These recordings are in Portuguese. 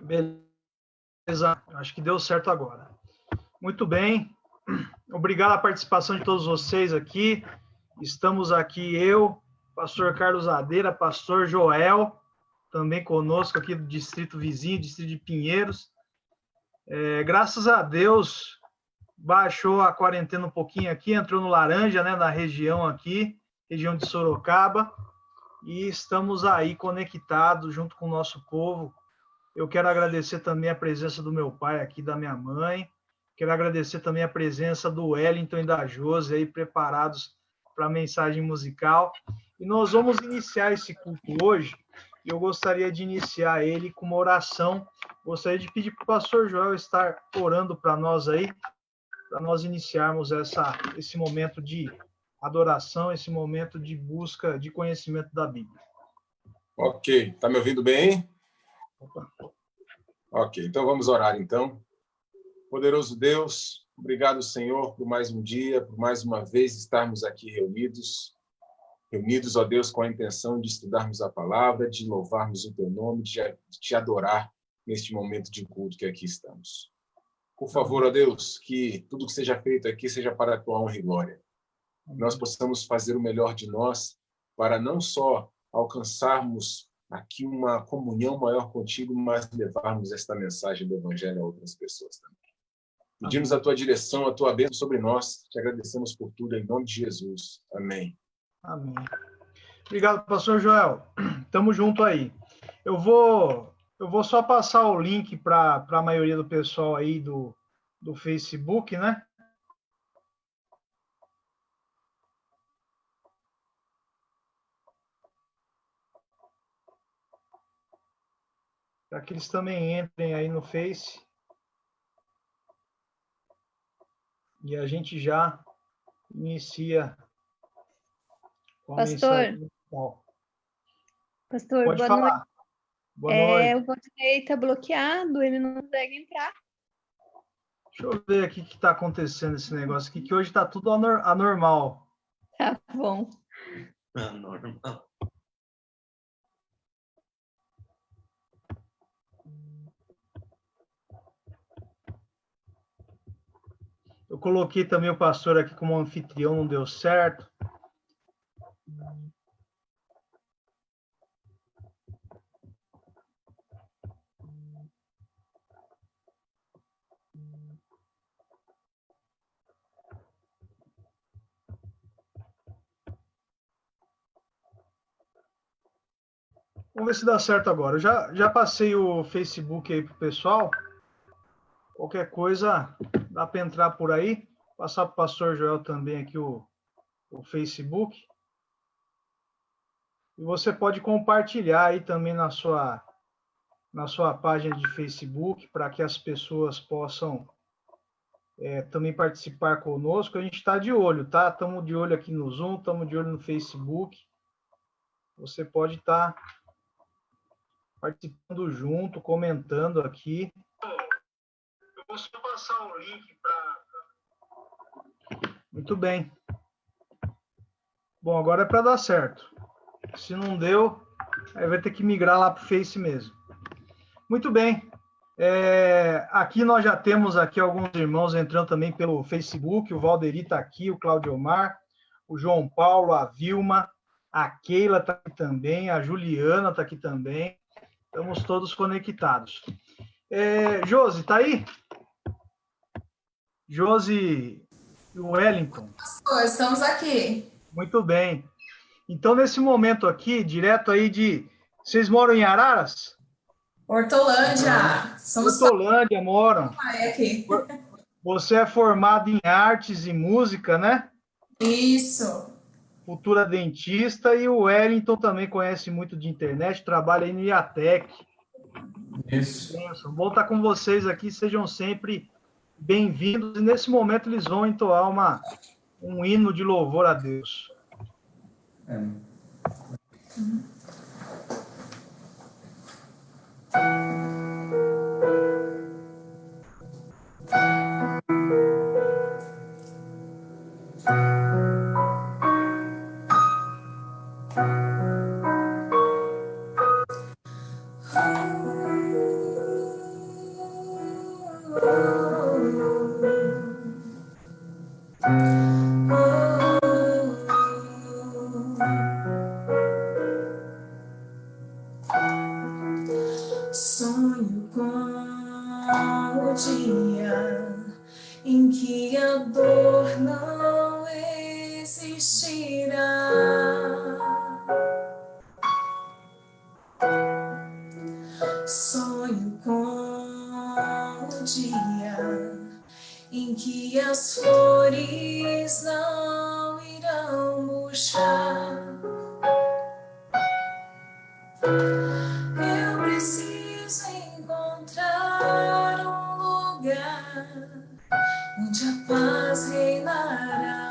Beleza, acho que deu certo agora. Muito bem, obrigado a participação de todos vocês aqui. Estamos aqui eu, pastor Carlos Adeira, pastor Joel, também conosco aqui do distrito vizinho, distrito de Pinheiros. Graças a Deus, baixou a quarentena um pouquinho aqui, entrou no laranja, né, na região aqui, região de Sorocaba, e estamos aí conectados junto com o nosso povo. Eu quero agradecer também a presença do meu pai aqui, da minha mãe. Quero agradecer também a presença do Wellington e da Josi aí preparados para a mensagem musical. E nós vamos iniciar esse culto hoje. E eu gostaria de iniciar ele com uma oração. Gostaria de pedir para o pastor Joel estar orando para nós aí, para nós iniciarmos esse momento de adoração, esse momento de busca de conhecimento da Bíblia. Ok, está me ouvindo bem? Ok, então vamos orar então. Poderoso Deus, obrigado, Senhor, por mais um dia, por mais uma vez estarmos aqui reunidos, ó Deus, com a intenção de estudarmos a palavra, de louvarmos o teu nome, de te adorar neste momento de culto que aqui estamos. Por favor, ó Deus, que tudo que seja feito aqui seja para a tua honra e glória. Nós possamos fazer o melhor de nós para não só alcançarmos aqui uma comunhão maior contigo, mas levarmos esta mensagem do Evangelho a outras pessoas também. Pedimos a tua direção, a tua bênção sobre nós. Te agradecemos por tudo, em nome de Jesus. Amém. Amém. Obrigado, pastor Joel. Tamo junto aí. Eu vou só passar o link para a maioria do pessoal aí do Facebook, né? Para que eles também entrem aí no Face. E a gente já inicia com a mensagem. Pastor, pode boa falar. Noite. Boa noite. O Valdinei está bloqueado, ele não consegue entrar. Deixa eu ver aqui o que está acontecendo esse negócio aqui, que hoje está tudo anormal. Tá bom. Anormal. Eu coloquei também o pastor aqui como anfitrião, não deu certo. Vamos ver se dá certo agora. Eu já passei o Facebook aí pro pessoal. Qualquer coisa, dá para entrar por aí. Passar para o pastor Joel também aqui o Facebook. E você pode compartilhar aí também na sua página de Facebook, para que as pessoas possam também participar conosco. A gente está de olho, tá? Estamos de olho aqui no Zoom, estamos de olho no Facebook. Você pode estar participando junto, comentando aqui. Eu vou só passar o link para... Muito bem. Bom, agora é para dar certo. Se não deu, aí vai ter que migrar lá para o Face mesmo. Muito bem. Aqui nós já temos aqui alguns irmãos entrando também pelo Facebook. O Valderi está aqui, o Claudio Omar, o João Paulo, a Vilma, a Keila está aqui também, a Juliana está aqui também. Estamos todos conectados. Josi, está aí? Josi e o Wellington. Estamos aqui. Muito bem. Então, nesse momento aqui, direto aí de... Vocês moram em Araras? Hortolândia. Hortolândia, moram. Aqui. Você é formado em artes e música, né? Isso. Futura dentista, e o Wellington também conhece muito de internet, trabalha aí no IATEC. Isso. Bom estar com vocês aqui, sejam sempre bem-vindos. E nesse momento eles vão entoar um hino de louvor a Deus. a dor não existirá. Sonho com o dia em que as flores não irão murchar. Eu preciso encontrar um lugar onde a paz reinará.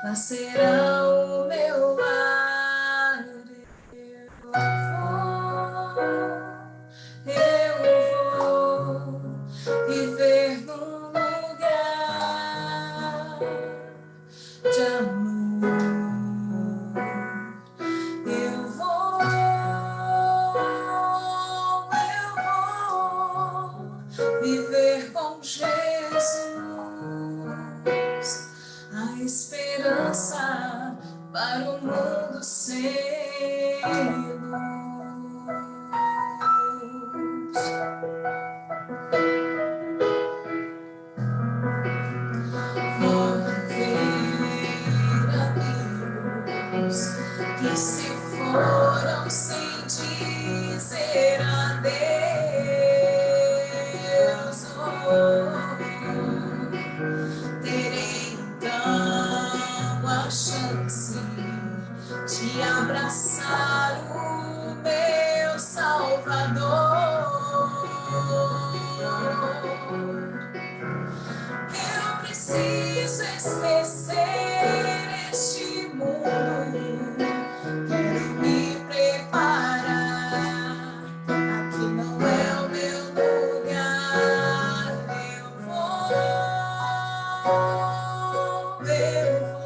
Lá será o meu lar. Eu vou viver num lugar de amor. Eu vou viver com Jesus. A esperança para o mundo sem luz. Vou ver amigos que se foram sem dizer adeus. Terei então a chance de abraçar o meu Salvador. Eu preciso esquecer este mundo, quero me preparar. Aqui não é o meu lugar. Eu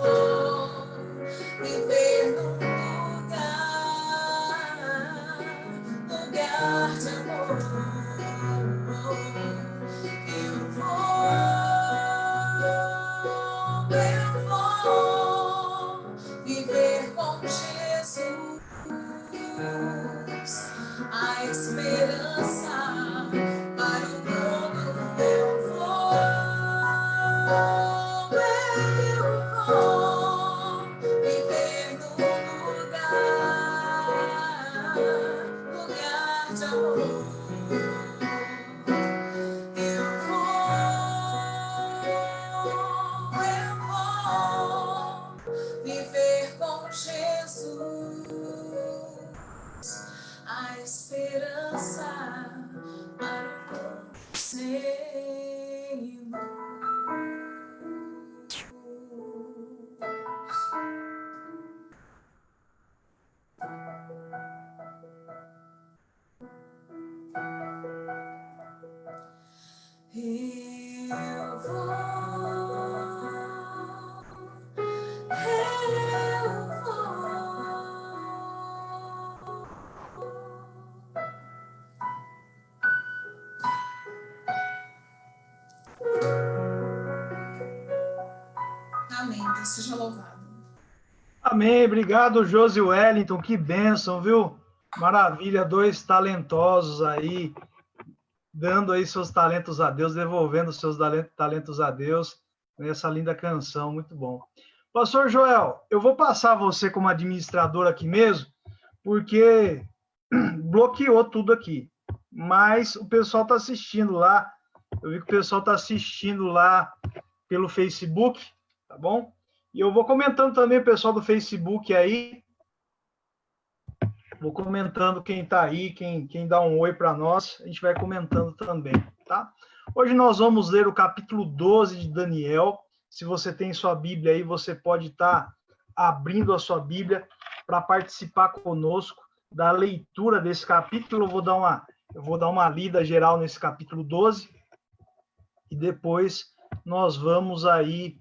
vou viver num lugar de amor. Eu vou viver com Jesus. A esperança para o mundo. Eu vou viver num lugar de amor. Eu vou viver com Jesus. A esperança para o mundo sem luz. Eu vou. Amém. Deus seja louvado. Amém. Obrigado, Josi Wellington. Que bênção, viu? Maravilha. Dois talentosos aí, dando aí seus talentos a Deus, devolvendo seus talentos a Deus nessa linda canção. Muito bom. Pastor Joel, eu vou passar você como administrador aqui mesmo, porque bloqueou tudo aqui. Mas o pessoal está assistindo lá. Eu vi que o pessoal está assistindo lá pelo Facebook, tá bom? E eu vou comentando também o pessoal do Facebook aí. Vou comentando quem está aí, quem dá um oi para nós. A gente vai comentando também, tá? Hoje nós vamos ler o capítulo 12 de Daniel. Se você tem sua Bíblia aí, você pode estar abrindo a sua Bíblia para participar conosco da leitura desse capítulo. Eu vou dar uma lida geral nesse capítulo 12 e depois nós vamos aí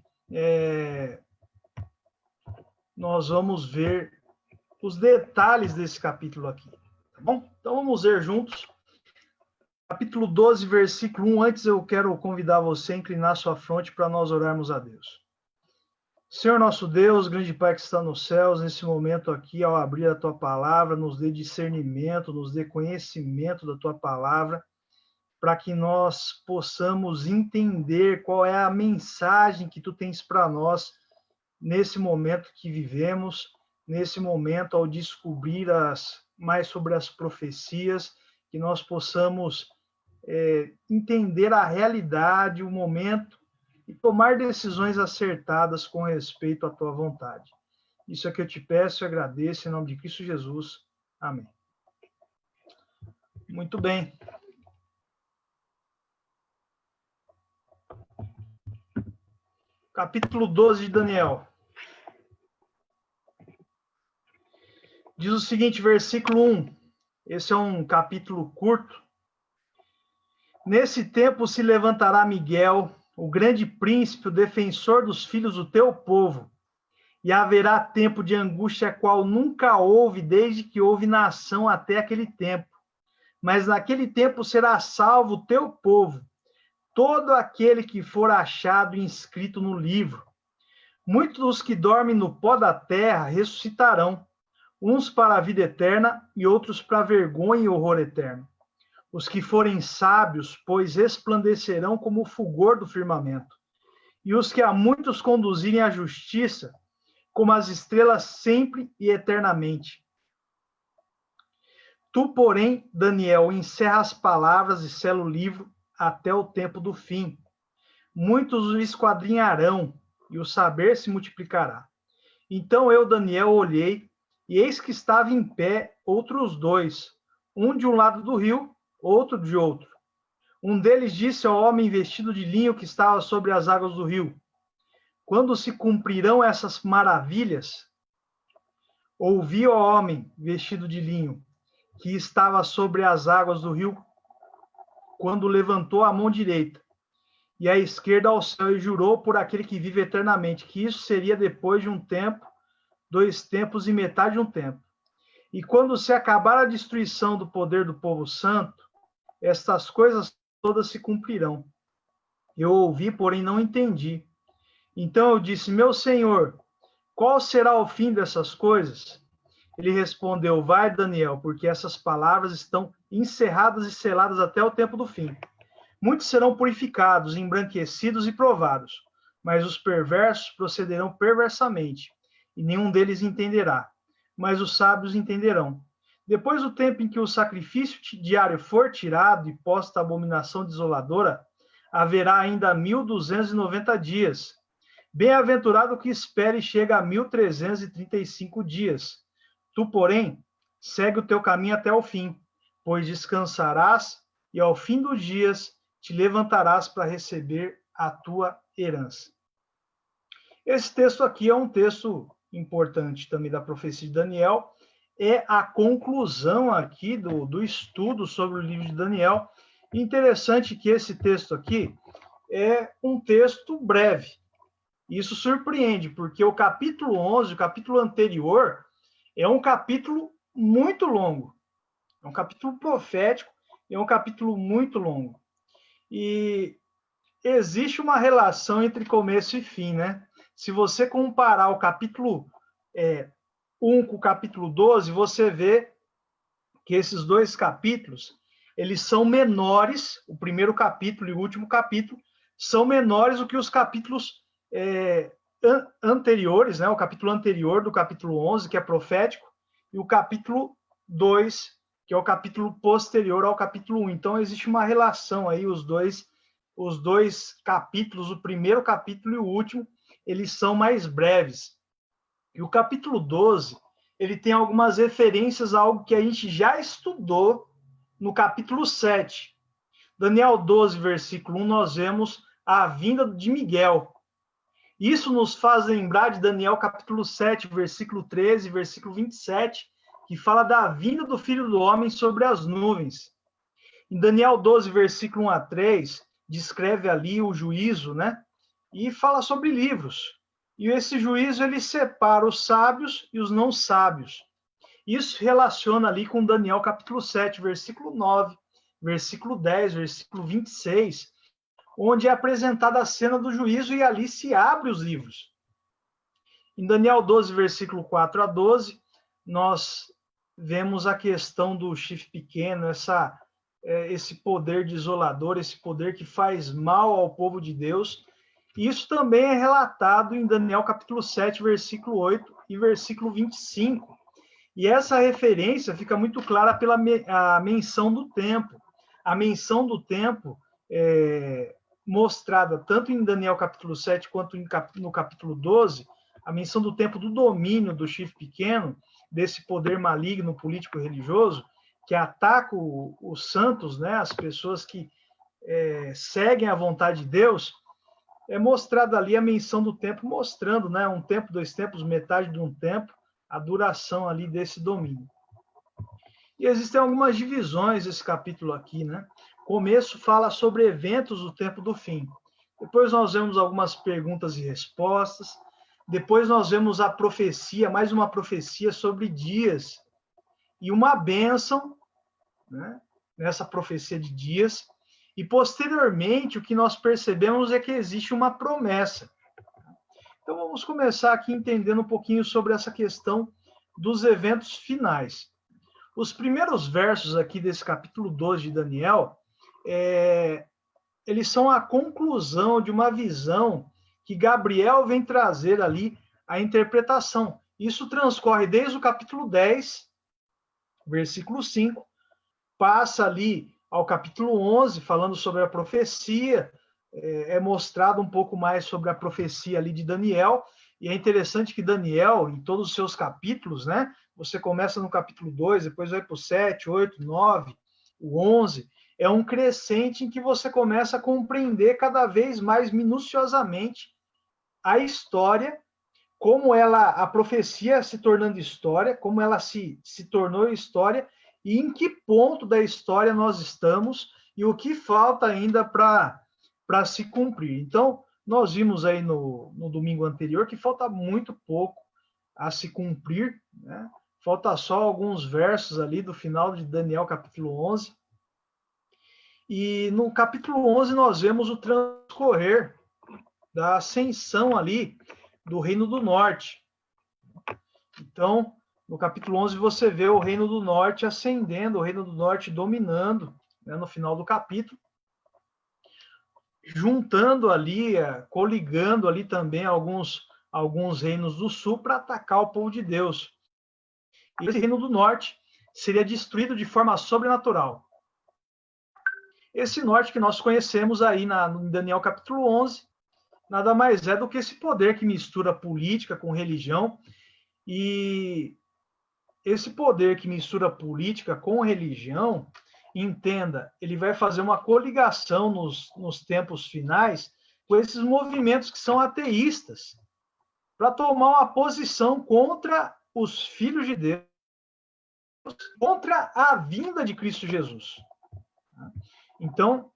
nós vamos ver os detalhes desse capítulo aqui, tá bom? Então vamos ver juntos. Capítulo 12, versículo 1. Antes eu quero convidar você a inclinar sua fronte para nós orarmos a Deus. Senhor nosso Deus, grande Pai que está nos céus, nesse momento aqui, ao abrir a Tua palavra, nos dê discernimento, nos dê conhecimento da Tua palavra, para que nós possamos entender qual é a mensagem que tu tens para nós nesse momento que vivemos, nesse momento ao descobrir mais sobre as profecias, que nós possamos entender a realidade, o momento e tomar decisões acertadas com respeito à tua vontade. Isso é que eu te peço e agradeço em nome de Cristo Jesus. Amém. Muito bem. Capítulo 12 de Daniel. Diz o seguinte, versículo 1. Esse é um capítulo curto. Nesse tempo se levantará Miguel, o grande príncipe, o defensor dos filhos do teu povo, e haverá tempo de angústia qual nunca houve desde que houve nação até aquele tempo. Mas naquele tempo será salvo o teu povo, todo aquele que for achado inscrito no livro. Muitos dos que dormem no pó da terra ressuscitarão, uns para a vida eterna e outros para a vergonha e horror eterno. Os que forem sábios, pois resplandecerão como o fulgor do firmamento. E os que a muitos conduzirem à justiça, como as estrelas sempre e eternamente. Tu, porém, Daniel, encerra as palavras e sela o livro até o tempo do fim. Muitos o esquadrinharão, e o saber se multiplicará. Então eu, Daniel, olhei, e eis que estava em pé outros dois, um de um lado do rio, outro de outro. Um deles disse ao homem vestido de linho que estava sobre as águas do rio: quando se cumprirão essas maravilhas? Ouvi o homem vestido de linho que estava sobre as águas do rio, quando levantou a mão direita e a esquerda ao céu e jurou por aquele que vive eternamente, que isso seria depois de um tempo, 2 tempos e metade de um tempo. E quando se acabar a destruição do poder do povo santo, estas coisas todas se cumprirão. Eu ouvi, porém não entendi. Então eu disse: meu senhor, qual será o fim dessas coisas? Ele respondeu: vai, Daniel, porque essas palavras estão encerradas e seladas até o tempo do fim. Muitos serão purificados, embranquecidos e provados, mas os perversos procederão perversamente, e nenhum deles entenderá, mas os sábios entenderão. Depois do tempo em que o sacrifício diário for tirado e posta a abominação desoladora, haverá ainda 1290 dias. Bem-aventurado que espere e chega a 1335 dias. Tu, porém, segue o teu caminho até o fim, pois descansarás e ao fim dos dias te levantarás para receber a tua herança. Esse texto aqui é um texto importante também da profecia de Daniel, é a conclusão aqui do estudo sobre o livro de Daniel. Interessante que esse texto aqui é um texto breve. Isso surpreende, porque o capítulo 11, o capítulo anterior, é um capítulo muito longo. É um capítulo profético, é um capítulo muito longo. E existe uma relação entre começo e fim, né? Se você comparar o capítulo 1 com o capítulo 12, você vê que esses 2 capítulos, eles são menores, o primeiro capítulo e o último capítulo, são menores do que os capítulos anteriores, né? O capítulo anterior do capítulo 11, que é profético, e o capítulo 2, que é o capítulo posterior ao capítulo 1. Então, existe uma relação aí, os dois capítulos, o primeiro capítulo e o último, eles são mais breves. E o capítulo 12, ele tem algumas referências a algo que a gente já estudou no capítulo 7. Daniel 12, versículo 1, nós vemos a vinda de Miguel. Isso nos faz lembrar de Daniel capítulo 7, versículo 13, versículo 27, que fala da vinda do Filho do Homem sobre as nuvens. Em Daniel 12, versículo 1 a 3, descreve ali o juízo, né? E fala sobre livros. E esse juízo, ele separa os sábios e os não sábios. Isso relaciona ali com Daniel capítulo 7, versículo 9, versículo 10, versículo 26, onde é apresentada a cena do juízo e ali se abre os livros. Em Daniel 12, versículo 4 a 12, nós vemos a questão do chifre pequeno, esse poder desolador, esse poder que faz mal ao povo de Deus. E isso também é relatado em Daniel capítulo 7, versículo 8 e versículo 25. E essa referência fica muito clara pela a menção do tempo. A menção do tempo mostrada tanto em Daniel capítulo 7 quanto no capítulo 12, a menção do tempo do domínio do chifre pequeno, desse poder maligno político-religioso, que ataca os santos, né, as pessoas que seguem a vontade de Deus, é mostrada ali a menção do tempo, mostrando, né, um tempo, 2 tempos, metade de um tempo, a duração ali desse domínio. E existem algumas divisões nesse capítulo aqui, né? O começo fala sobre eventos do tempo do fim. Depois nós vemos algumas perguntas e respostas. Depois nós vemos a profecia, mais uma profecia sobre dias. E uma bênção, né, nessa profecia de dias. E posteriormente, o que nós percebemos é que existe uma promessa. Então vamos começar aqui entendendo um pouquinho sobre essa questão dos eventos finais. Os primeiros versos aqui desse capítulo 12 de Daniel, eles são a conclusão de uma visão que Gabriel vem trazer ali a interpretação. Isso transcorre desde o capítulo 10, versículo 5, passa ali ao capítulo 11, falando sobre a profecia, é mostrado um pouco mais sobre a profecia ali de Daniel, e é interessante que Daniel, em todos os seus capítulos, né, você começa no capítulo 2, depois vai para o 7, 8, 9, o 11, é um crescente em que você começa a compreender cada vez mais minuciosamente a história, como a profecia se tornando história, como ela se tornou história, e em que ponto da história nós estamos, e o que falta ainda para se cumprir. Então, nós vimos aí no domingo anterior que falta muito pouco a se cumprir, né? Falta só alguns versos ali do final de Daniel, capítulo 11. E no capítulo 11 nós vemos o transcorrer da ascensão ali do Reino do Norte. Então, no capítulo 11 você vê o Reino do Norte ascendendo, o Reino do Norte dominando, né, no final do capítulo, juntando ali, coligando ali também alguns reinos do sul para atacar o povo de Deus. E esse Reino do Norte seria destruído de forma sobrenatural. Esse norte que nós conhecemos aí em Daniel capítulo 11, nada mais é do que esse poder que mistura política com religião. E esse poder que mistura política com religião, entenda, ele vai fazer uma coligação nos tempos finais com esses movimentos que são ateístas, para tomar uma posição contra os filhos de Deus, contra a vinda de Cristo Jesus. Então,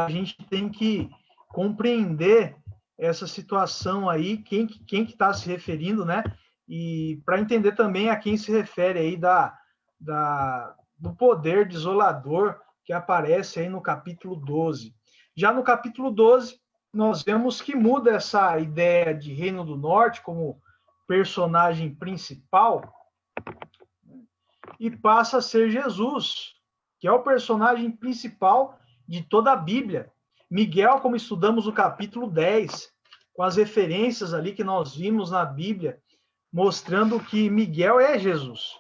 a gente tem que compreender essa situação aí, quem que está se referindo, né? E para entender também a quem se refere aí do poder desolador que aparece aí no capítulo 12. Já no capítulo 12, nós vemos que muda essa ideia de Reino do Norte como personagem principal e passa a ser Jesus, que é o personagem principal de toda a Bíblia. Miguel, como estudamos no capítulo 10, com as referências ali que nós vimos na Bíblia, mostrando que Miguel é Jesus.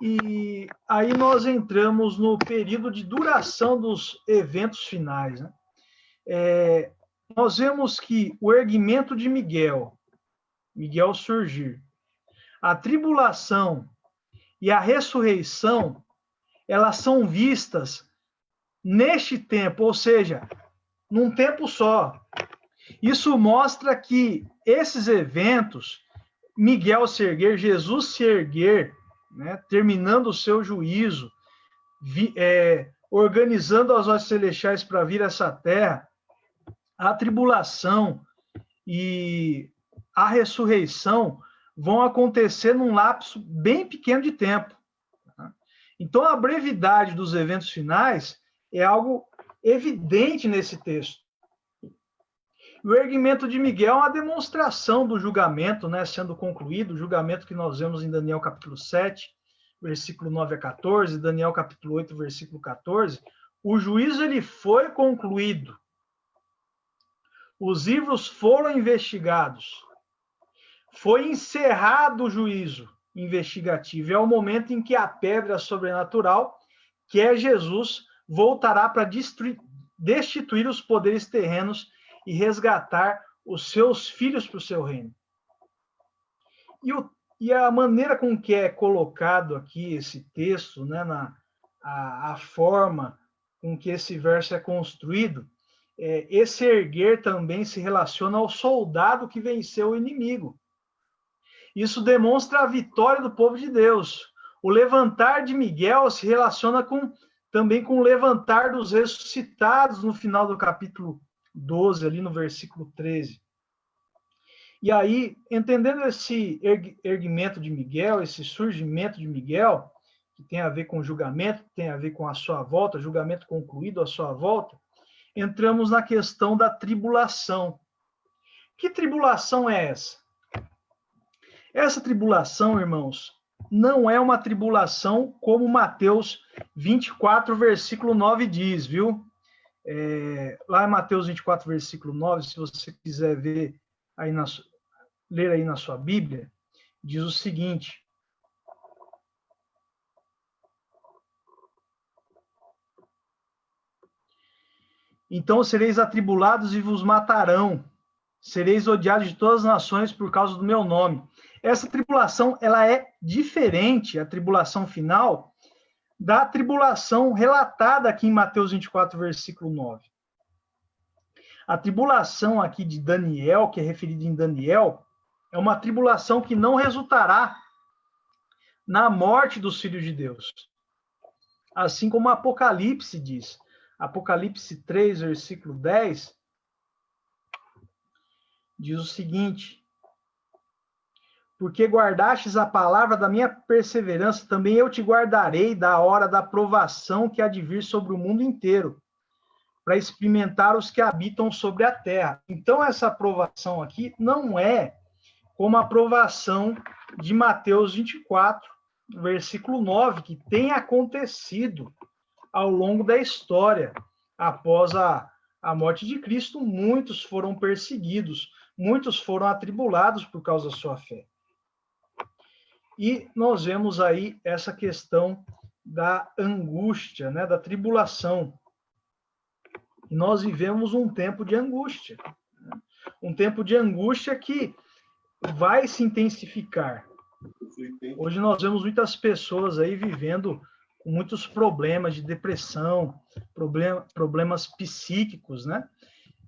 E aí nós entramos no período de duração dos eventos finais, né? Nós vemos que o erguimento de Miguel surgir, a tribulação e a ressurreição, elas são vistas neste tempo, ou seja, num tempo só. Isso mostra que esses eventos, Miguel se erguer, Jesus se erguer, né, terminando o seu juízo, organizando as hostes celestiais para vir a essa terra, a tribulação e a ressurreição vão acontecer num lapso bem pequeno de tempo. Então, a brevidade dos eventos finais é algo evidente nesse texto. O erguimento de Miguel é uma demonstração do julgamento, né, sendo concluído, o julgamento que nós vemos em Daniel capítulo 7, versículo 9 a 14, Daniel capítulo 8, versículo 14, o juízo ele foi concluído. Os livros foram investigados. Foi encerrado o juízo investigativo. É o momento em que a pedra sobrenatural, que é Jesus, voltará para destituir os poderes terrenos e resgatar os seus filhos para o seu reino. E a maneira com que é colocado aqui esse texto, né, a forma com que esse verso é construído, esse erguer também se relaciona ao soldado que venceu o inimigo. Isso demonstra a vitória do povo de Deus. O levantar de Miguel se relaciona também com o levantar dos ressuscitados no final do capítulo 12, ali no versículo 13. E aí, entendendo esse erguimento de Miguel, esse surgimento de Miguel, que tem a ver com o julgamento, tem a ver com a sua volta, julgamento concluído à sua volta, entramos na questão da tribulação. Que tribulação é essa? Essa tribulação, irmãos, não é uma tribulação como Mateus 24, versículo 9 diz, viu? Lá em Mateus 24, versículo 9, se você quiser ver aí ler aí na sua Bíblia, diz o seguinte: então sereis atribulados e vos matarão, sereis odiados de todas as nações por causa do meu nome. Essa tribulação, ela é diferente, a tribulação final, da tribulação relatada aqui em Mateus 24, versículo 9. A tribulação aqui de Daniel, que é referida em Daniel, é uma tribulação que não resultará na morte dos filhos de Deus. Assim como Apocalipse diz. Apocalipse 3, versículo 10, diz o seguinte: porque guardastes a palavra da minha perseverança, também eu te guardarei da hora da provação que há de vir sobre o mundo inteiro, para experimentar os que habitam sobre a terra. Então, essa aprovação aqui não é como a aprovação de Mateus 24, versículo 9, que tem acontecido ao longo da história. Após a morte de Cristo, muitos foram perseguidos, muitos foram atribulados por causa da sua fé. E nós vemos aí essa questão da angústia, né, da tribulação. E nós vivemos um tempo de angústia. Um tempo de angústia que vai se intensificar. Hoje nós vemos muitas pessoas aí vivendo com muitos problemas de depressão, problemas psíquicos, né?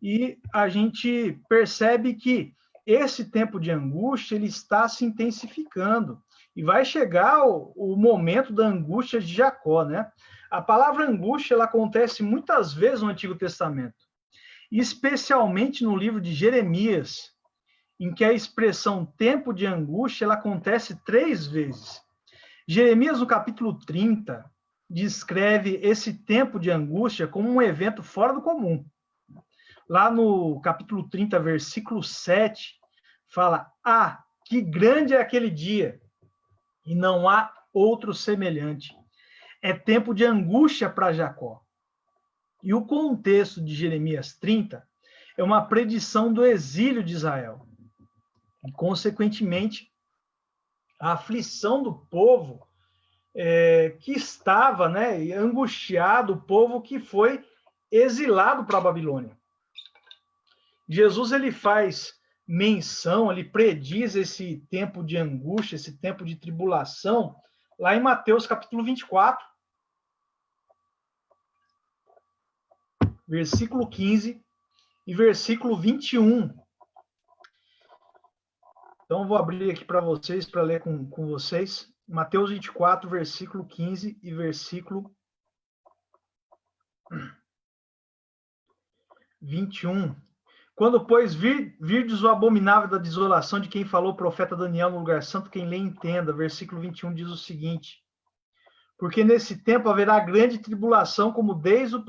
E a gente percebe que esse tempo de angústia ele está se intensificando. E vai chegar o momento da angústia de Jacó, né? A palavra angústia, ela acontece muitas vezes no Antigo Testamento, especialmente no livro de Jeremias, em que a expressão tempo de angústia, ela acontece 3 vezes. Jeremias, no capítulo 30, descreve esse tempo de angústia como um evento fora do comum. Lá no capítulo 30, versículo 7, fala: ah, que grande é aquele dia, e não há outro semelhante. É tempo de angústia para Jacó. E o contexto de Jeremias 30 é uma predição do exílio de Israel. E, consequentemente, a aflição do povo que estava, né, angustiado, o povo que foi exilado para a Babilônia. Jesus ele faz menção, ele prediz esse tempo de angústia, esse tempo de tribulação, lá em Mateus capítulo 24, versículo 15 e versículo 21. Então, eu vou abrir aqui para vocês, para ler com vocês. Mateus 24, versículo 15 e versículo 21. Quando, pois, virdes o abominável da desolação de quem falou o profeta Daniel no lugar santo, quem lê entenda. Versículo 21 diz o seguinte: porque nesse tempo haverá grande tribulação, como desde o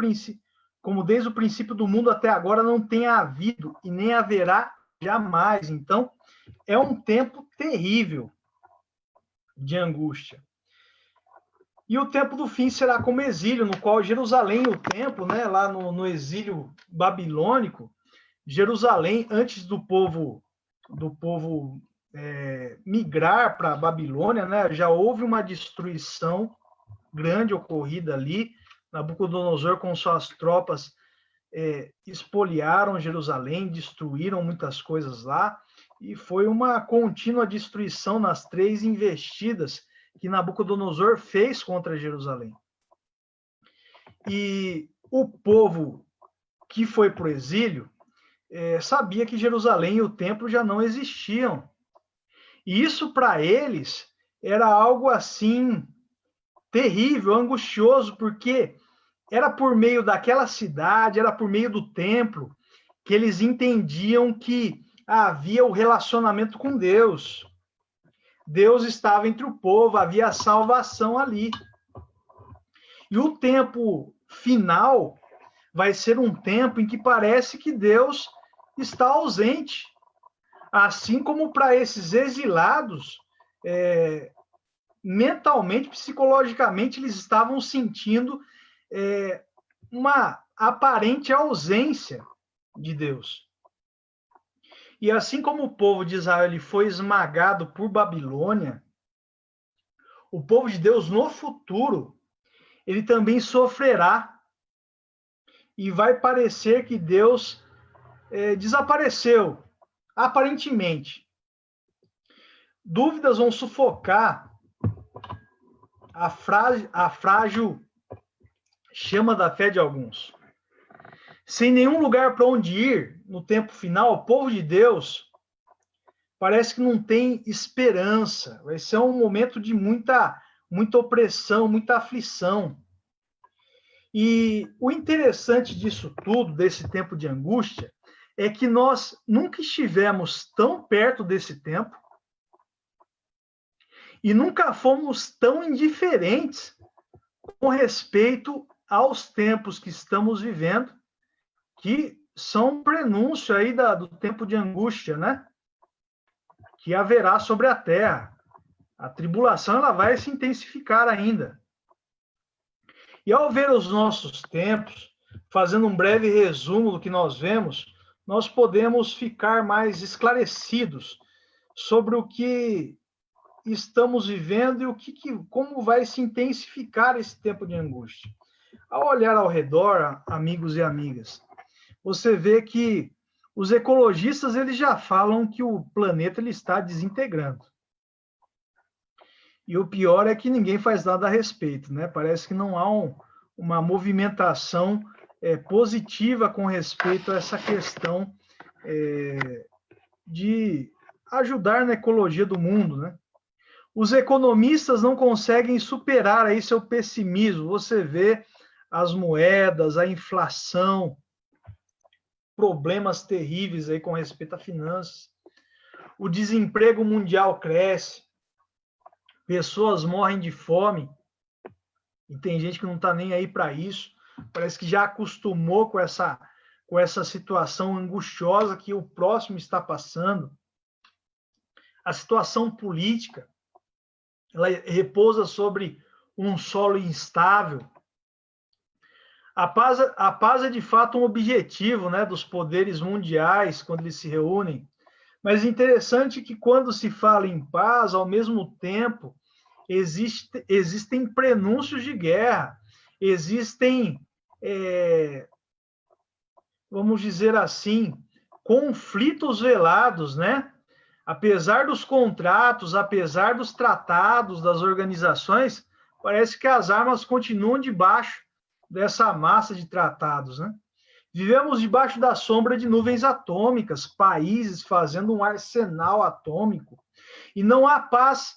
princípio do mundo até agora não tenha havido, e nem haverá jamais. Então, é um tempo terrível de angústia. E o tempo do fim será como exílio, no qual Jerusalém e o templo, né, lá no exílio babilônico, Jerusalém, antes do povo migrar para a Babilônia, né, já houve uma destruição grande ocorrida ali. Nabucodonosor, com suas tropas, espoliaram Jerusalém, destruíram muitas coisas lá, e foi uma contínua destruição nas 3 investidas que Nabucodonosor fez contra Jerusalém. E o povo que foi para o exílio sabia que Jerusalém e o templo já não existiam. E isso, para eles, era algo assim terrível, angustioso, porque era por meio daquela cidade, era por meio do templo, que eles entendiam que havia o relacionamento com Deus. Deus estava entre o povo, havia salvação ali. E o tempo final vai ser um tempo em que parece que Deus está ausente. Assim como para esses exilados, mentalmente, psicologicamente, eles estavam sentindo uma aparente ausência de Deus. E assim como o povo de Israel ele foi esmagado por Babilônia, o povo de Deus no futuro, ele também sofrerá. E vai parecer que Deus desapareceu, aparentemente. Dúvidas vão sufocar a frágil chama da fé de alguns. Sem nenhum lugar para onde ir no tempo final, o povo de Deus parece que não tem esperança. Vai ser um momento de muita opressão, muita aflição. E o interessante disso tudo, desse tempo de angústia, é que nós nunca estivemos tão perto desse tempo e nunca fomos tão indiferentes com respeito aos tempos que estamos vivendo, que são um prenúncio aí do tempo de angústia, né? Que haverá sobre a terra. A tribulação ela vai se intensificar ainda. E ao ver os nossos tempos, fazendo um breve resumo do que nós vemos, nós podemos ficar mais esclarecidos sobre o que estamos vivendo e como vai se intensificar esse tempo de angústia. Ao olhar ao redor, amigos e amigas, você vê que os ecologistas eles já falam que o planeta ele está desintegrando. E o pior é que ninguém faz nada a respeito, né? Parece que não há uma movimentação positiva com respeito a essa questão de ajudar na ecologia do mundo, né? Os economistas não conseguem superar aí seu pessimismo. Você vê as moedas, a inflação, problemas terríveis aí com respeito a finanças. O desemprego mundial cresce. Pessoas morrem de fome. E tem gente que não está nem aí para isso. Parece que já acostumou com essa situação angustiosa que o próximo está passando. A situação política, ela repousa sobre um solo instável. A paz é de fato um objetivo, né, dos poderes mundiais quando eles se reúnem. Mas é interessante que quando se fala em paz, ao mesmo tempo, existem prenúncios de guerra, existem, vamos dizer assim, conflitos velados, né? Apesar dos contratos, apesar dos tratados, das organizações, parece que as armas continuam debaixo dessa massa de tratados, né? Vivemos debaixo da sombra de nuvens atômicas, países fazendo um arsenal atômico, e não há paz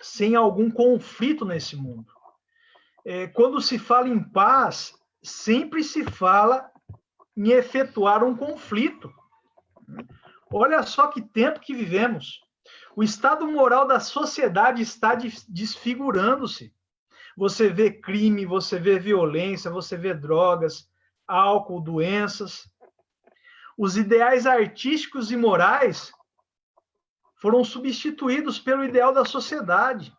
sem algum conflito nesse mundo. Quando se fala em paz, sempre se fala em efetuar um conflito. Olha só que tempo que vivemos. O estado moral da sociedade está desfigurando-se. Você vê crime, você vê violência, você vê drogas, álcool, doenças. Os ideais artísticos e morais foram substituídos pelo ideal da sociedade.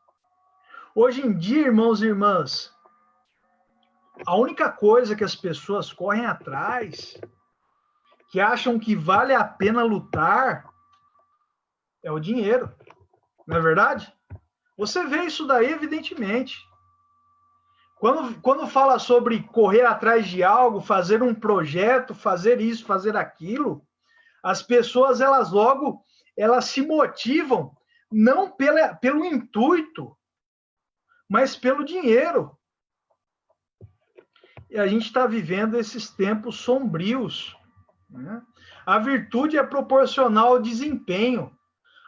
Hoje em dia, irmãos e irmãs, a única coisa que as pessoas correm atrás, que acham que vale a pena lutar, é o dinheiro. Não é verdade? Você vê isso daí, evidentemente. Quando fala sobre correr atrás de algo, fazer um projeto, fazer isso, fazer aquilo, as pessoas, elas se motivam não pelo intuito, mas pelo dinheiro. E a gente está vivendo esses tempos sombrios, né? A virtude é proporcional ao desempenho.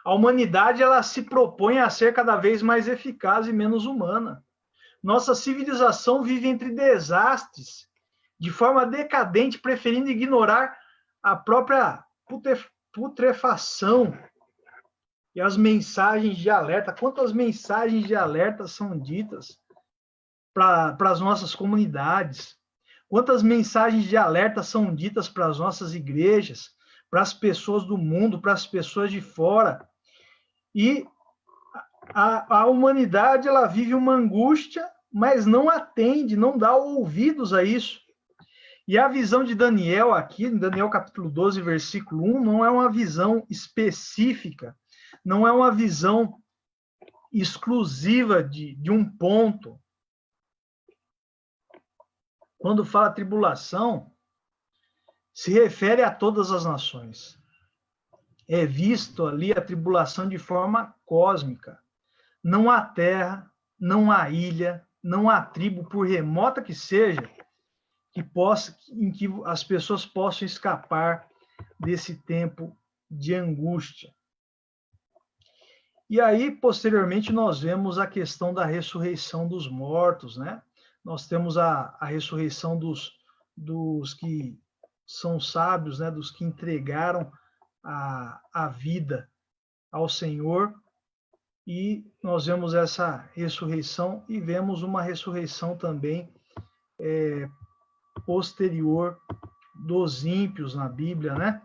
A humanidade, ela se propõe a ser cada vez mais eficaz e menos humana. Nossa civilização vive entre desastres, de forma decadente, preferindo ignorar a própria putrefação e as mensagens de alerta. Quantas mensagens de alerta são ditas para as nossas comunidades? Quantas mensagens de alerta são ditas para as nossas igrejas, para as pessoas do mundo, para as pessoas de fora? E a humanidade, ela vive uma angústia, mas não atende, não dá ouvidos a isso. E a visão de Daniel aqui, em Daniel capítulo 12, versículo 1, não é uma visão específica, não é uma visão exclusiva de um ponto. Quando fala tribulação, se refere a todas as nações. É visto ali a tribulação de forma cósmica. Não há terra, não há ilha, não há tribo, por remota que seja, em que as pessoas possam escapar desse tempo de angústia. E aí, posteriormente, nós vemos a questão da ressurreição dos mortos, né? Nós temos a ressurreição dos que são sábios, né? Dos que entregaram a vida ao Senhor. E nós vemos essa ressurreição e vemos uma ressurreição também posterior dos ímpios na Bíblia, né?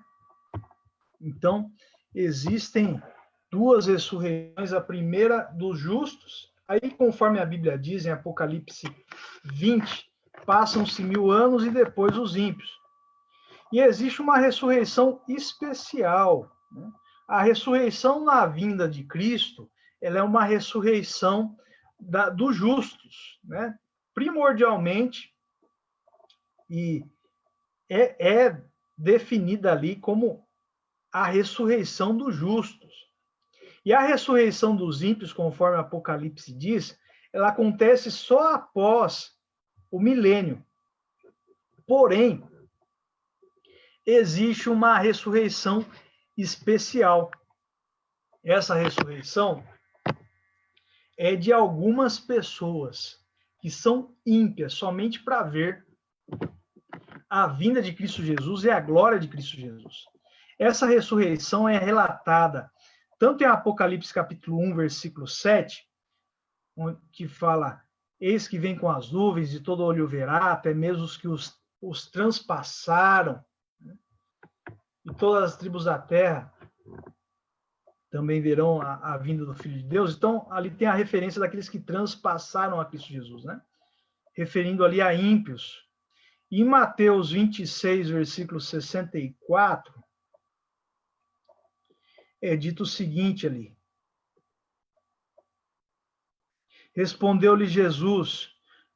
Então, existem duas ressurreições, a primeira dos justos, aí conforme a Bíblia diz em Apocalipse 20, passam-se 1000 anos e depois os ímpios. E existe uma ressurreição especial, né? A ressurreição na vinda de Cristo, ela é uma ressurreição dos justos, né? Primordialmente, e é definida ali como a ressurreição dos justos. E a ressurreição dos ímpios, conforme Apocalipse diz, ela acontece só após o milênio. Porém, existe uma ressurreição especial. Essa ressurreição é de algumas pessoas que são ímpias somente para ver a vinda de Cristo Jesus e a glória de Cristo Jesus. Essa ressurreição é relatada tanto em Apocalipse capítulo 1, versículo 7, que fala: eis que vem com as nuvens e todo olho verá, até mesmo os que os transpassaram, né? E todas as tribos da terra também verão a vinda do Filho de Deus. Então, ali tem a referência daqueles que transpassaram a Cristo Jesus, né? Referindo ali a ímpios. Em Mateus 26, versículo 64, é dito o seguinte ali: respondeu-lhe Jesus: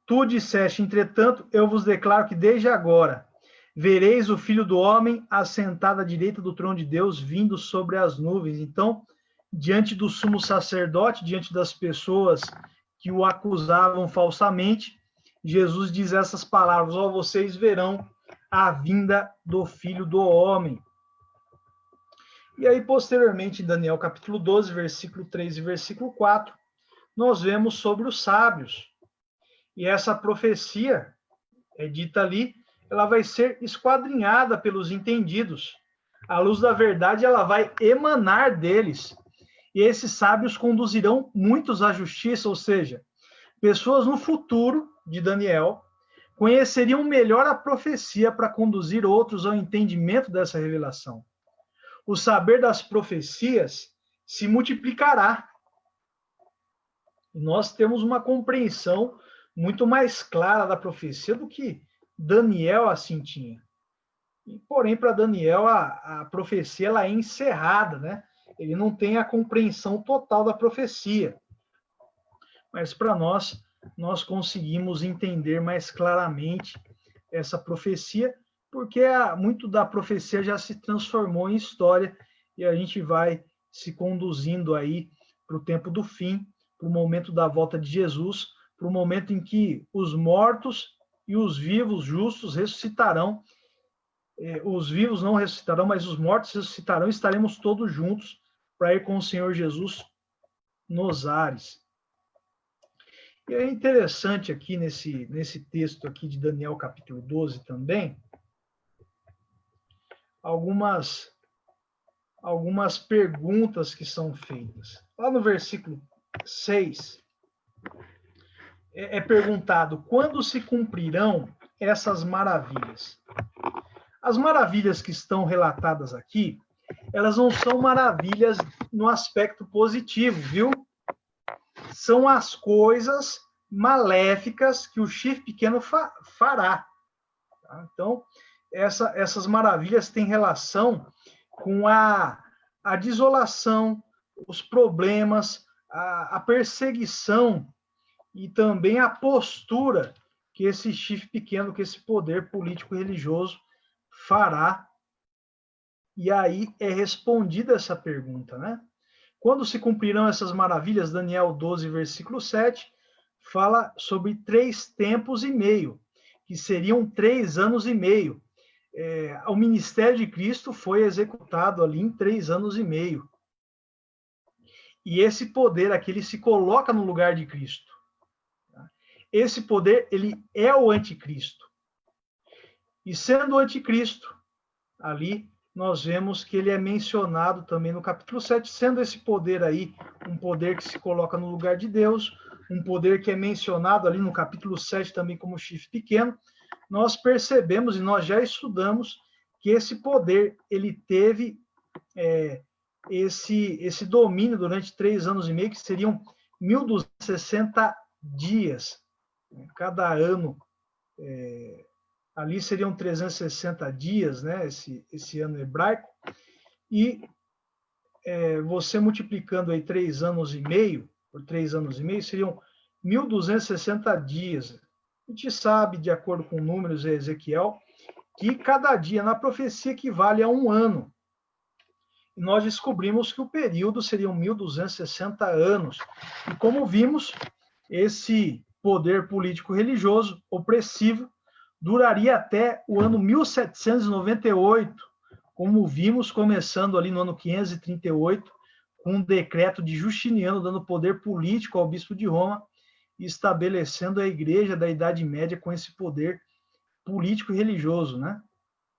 tu disseste, entretanto, eu vos declaro que desde agora vereis o Filho do Homem assentado à direita do trono de Deus, vindo sobre as nuvens. Então, diante do sumo sacerdote, diante das pessoas que o acusavam falsamente, Jesus diz essas palavras: ó, vocês verão a vinda do Filho do Homem. E aí, posteriormente, em Daniel capítulo 12, versículo 3 e versículo 4, nós vemos sobre os sábios. E essa profecia é dita ali, ela vai ser esquadrinhada pelos entendidos. A luz da verdade, ela vai emanar deles. E esses sábios conduzirão muitos à justiça, ou seja, pessoas no futuro de Daniel conheceriam melhor a profecia para conduzir outros ao entendimento dessa revelação. O saber das profecias se multiplicará. E nós temos uma compreensão muito mais clara da profecia do que Daniel assim tinha. E, porém, para Daniel, a profecia ela é encerrada, né? Ele não tem a compreensão total da profecia. Mas para nós conseguimos entender mais claramente essa profecia, porque muito da profecia já se transformou em história e a gente vai se conduzindo aí para o tempo do fim, para o momento da volta de Jesus, para o momento em que os mortos e os vivos justos ressuscitarão. Os vivos não ressuscitarão, mas os mortos ressuscitarão, e estaremos todos juntos para ir com o Senhor Jesus nos ares. E é interessante aqui nesse texto aqui de Daniel capítulo 12 também, algumas perguntas que são feitas. Lá no versículo 6, é perguntado, quando se cumprirão essas maravilhas? As maravilhas que estão relatadas aqui, elas não são maravilhas no aspecto positivo, viu? São as coisas maléficas que o chifre pequeno fará. Tá? Então, essas maravilhas têm relação com a desolação, os problemas, a perseguição e também a postura que esse chifre pequeno, que esse poder político religioso fará. E aí é respondida essa pergunta, né? Quando se cumprirão essas maravilhas, Daniel 12, versículo 7, fala sobre 3 tempos e meio, que seriam 3 anos e meio. O ministério de Cristo foi executado ali em 3 anos e meio. E esse poder aqui, ele se coloca no lugar de Cristo. Esse poder, ele é o anticristo. E sendo o anticristo, ali nós vemos que ele é mencionado também no capítulo 7, sendo esse poder aí um poder que se coloca no lugar de Deus, um poder que é mencionado ali no capítulo 7 também como chifre pequeno. Nós percebemos e nós já estudamos que esse poder, ele teve esse domínio durante 3 anos e meio, que seriam 1.260 dias. Cada ano, ali seriam 360 dias, né, esse ano hebraico, e você multiplicando aí 3 anos e meio, por 3 anos e meio, seriam 1.260 dias. A gente sabe, de acordo com Números e Ezequiel, que cada dia na profecia equivale a 1 ano. E nós descobrimos que o período seriam 1.260 anos. E como vimos, esse poder político-religioso opressivo duraria até o ano 1798, como vimos, começando ali no ano 538, com um decreto de Justiniano dando poder político ao bispo de Roma e estabelecendo a igreja da Idade Média com esse poder político e religioso, né?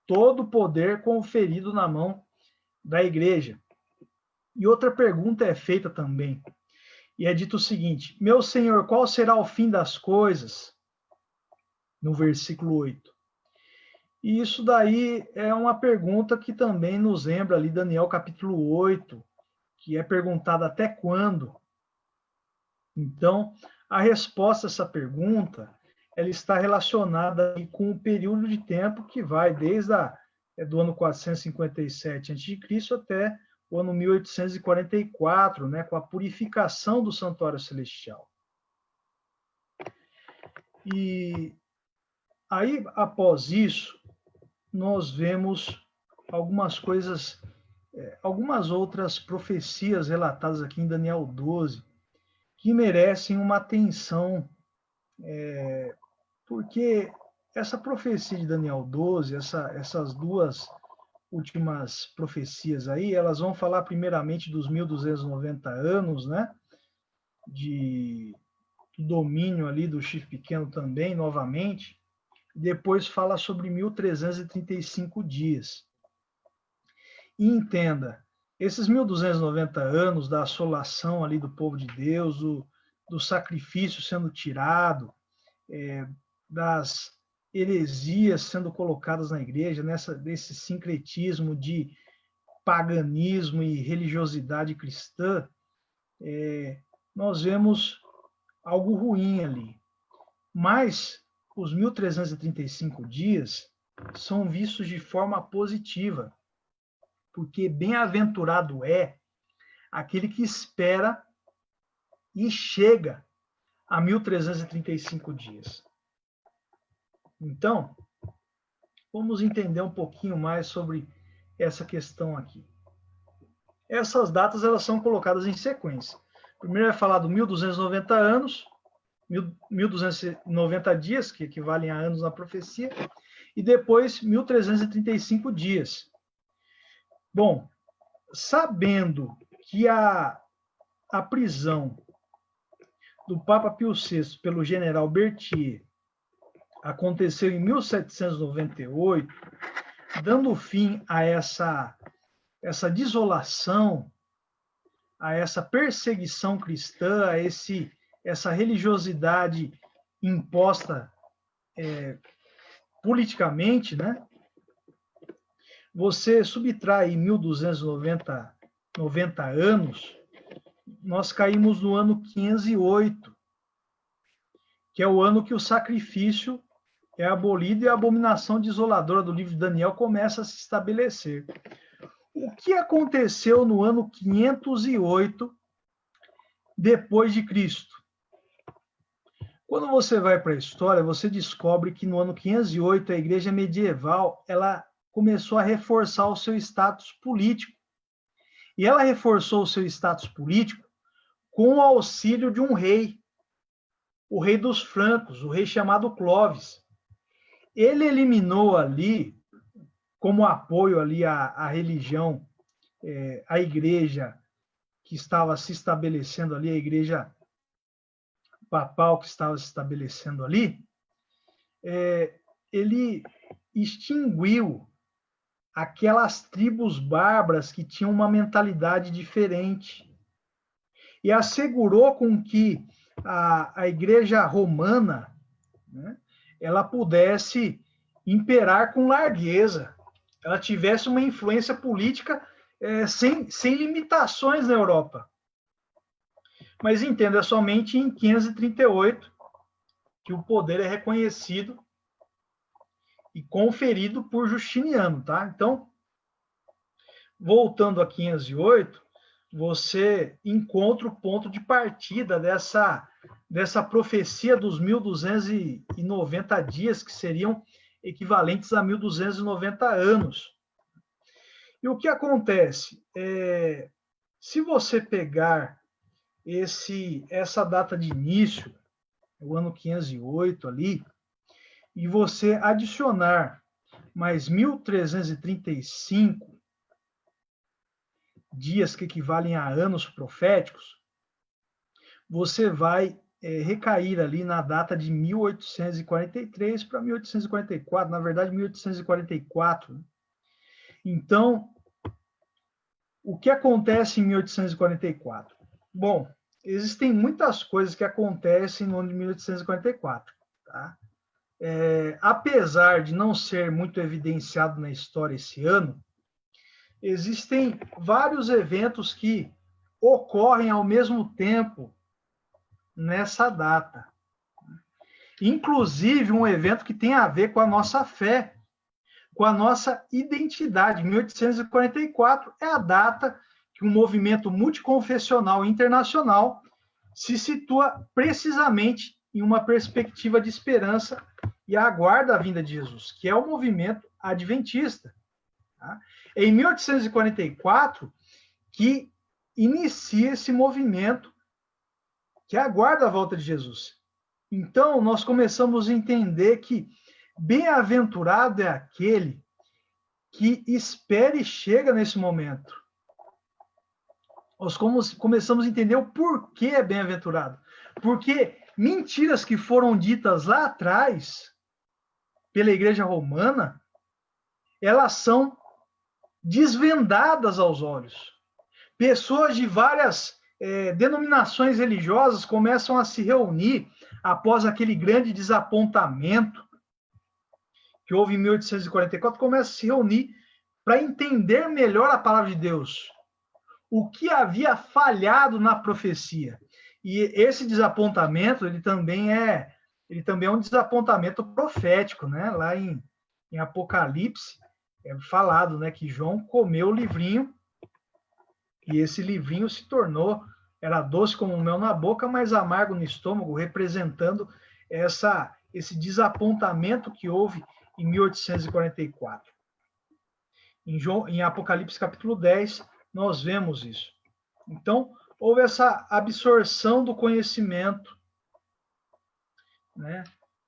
Todo o poder conferido na mão da igreja. E outra pergunta é feita também, e é dito o seguinte: meu Senhor, qual será o fim das coisas? No versículo 8. E isso daí é uma pergunta que também nos lembra ali Daniel capítulo 8, que é perguntada até quando? Então, a resposta a essa pergunta, ela está relacionada com o período de tempo que vai desde do ano 457 a.C. até o ano 1844, né, com a purificação do santuário celestial. E aí, após isso, nós vemos algumas coisas, algumas outras profecias relatadas aqui em Daniel 12, que merecem uma atenção, porque essa profecia de Daniel 12, essas duas últimas profecias aí, elas vão falar primeiramente dos 1.290 anos, né, de domínio ali do chifre pequeno também, novamente, depois fala sobre 1.335 dias. E entenda, esses 1.290 anos da assolação ali do povo de Deus, do sacrifício sendo tirado, das heresias sendo colocadas na igreja, desse sincretismo de paganismo e religiosidade cristã, nós vemos algo ruim ali. Mas os 1335 dias são vistos de forma positiva, porque bem-aventurado é aquele que espera e chega a 1335 dias. Então, vamos entender um pouquinho mais sobre essa questão aqui. Essas datas elas são colocadas em sequência. Primeiro é falado 1290 anos, 1290 dias, que equivalem a anos na profecia, e depois 1335 dias. Bom, sabendo que a prisão do Papa Pio VI pelo general Berthier aconteceu em 1798, dando fim a essa desolação, a essa perseguição cristã, a essa religiosidade imposta politicamente, né? Você subtrai 1290 anos, nós caímos no ano 508, que é o ano que o sacrifício é abolido e a abominação desoladora do livro de Daniel começa a se estabelecer. O que aconteceu no ano 508 depois de Cristo? Quando você vai para a história, você descobre que no ano 508 a igreja medieval ela começou a reforçar o seu status político. E ela reforçou o seu status político com o auxílio de um rei, o rei dos francos, o rei chamado Clovis. Ele eliminou ali, como apoio ali à religião, à igreja que estava se estabelecendo ali, a igreja papal que estava se estabelecendo ali, ele extinguiu aquelas tribos bárbaras que tinham uma mentalidade diferente e assegurou com que a igreja romana, né, ela pudesse imperar com largueza, ela tivesse uma influência política sem limitações na Europa. Mas entenda, é somente em 538 que o poder é reconhecido e conferido por Justiniano, tá? Então, voltando a 508, você encontra o ponto de partida dessa profecia dos 1290 dias, que seriam equivalentes a 1290 anos. E o que acontece? Se você pegar essa data de início, o ano 508 ali, e você adicionar mais 1335 dias que equivalem a anos proféticos, você vai recair ali na data de 1843 para 1844, na verdade 1844. Então, o que acontece em 1844? Bom, existem muitas coisas que acontecem no ano de 1844, tá? Apesar de não ser muito evidenciado na história esse ano, existem vários eventos que ocorrem ao mesmo tempo nessa data. Inclusive, um evento que tem a ver com a nossa fé, com a nossa identidade. 1844 é a data que um movimento multiconfessional internacional se situa precisamente em uma perspectiva de esperança e aguarda a vinda de Jesus, que é o movimento adventista. Tá? É em 1844 que inicia esse movimento que aguarda a volta de Jesus. Então, nós começamos a entender que bem-aventurado é aquele que espera e chega nesse momento. Nós começamos a entender o porquê é bem-aventurado. Porque mentiras que foram ditas lá atrás pela Igreja Romana, elas são desvendadas aos olhos. Pessoas de várias denominações religiosas começam a se reunir após aquele grande desapontamento que houve em 1844, começam a se reunir para entender melhor a palavra de Deus. O que havia falhado na profecia. E esse desapontamento, ele também é um desapontamento profético, né? Lá em Apocalipse, é falado, né, que João comeu o livrinho, e esse livrinho se tornou, era doce como mel na boca, mas amargo no estômago, representando esse desapontamento que houve em 1844. Em Apocalipse capítulo 10, nós vemos isso. Então, houve essa absorção do conhecimento, né?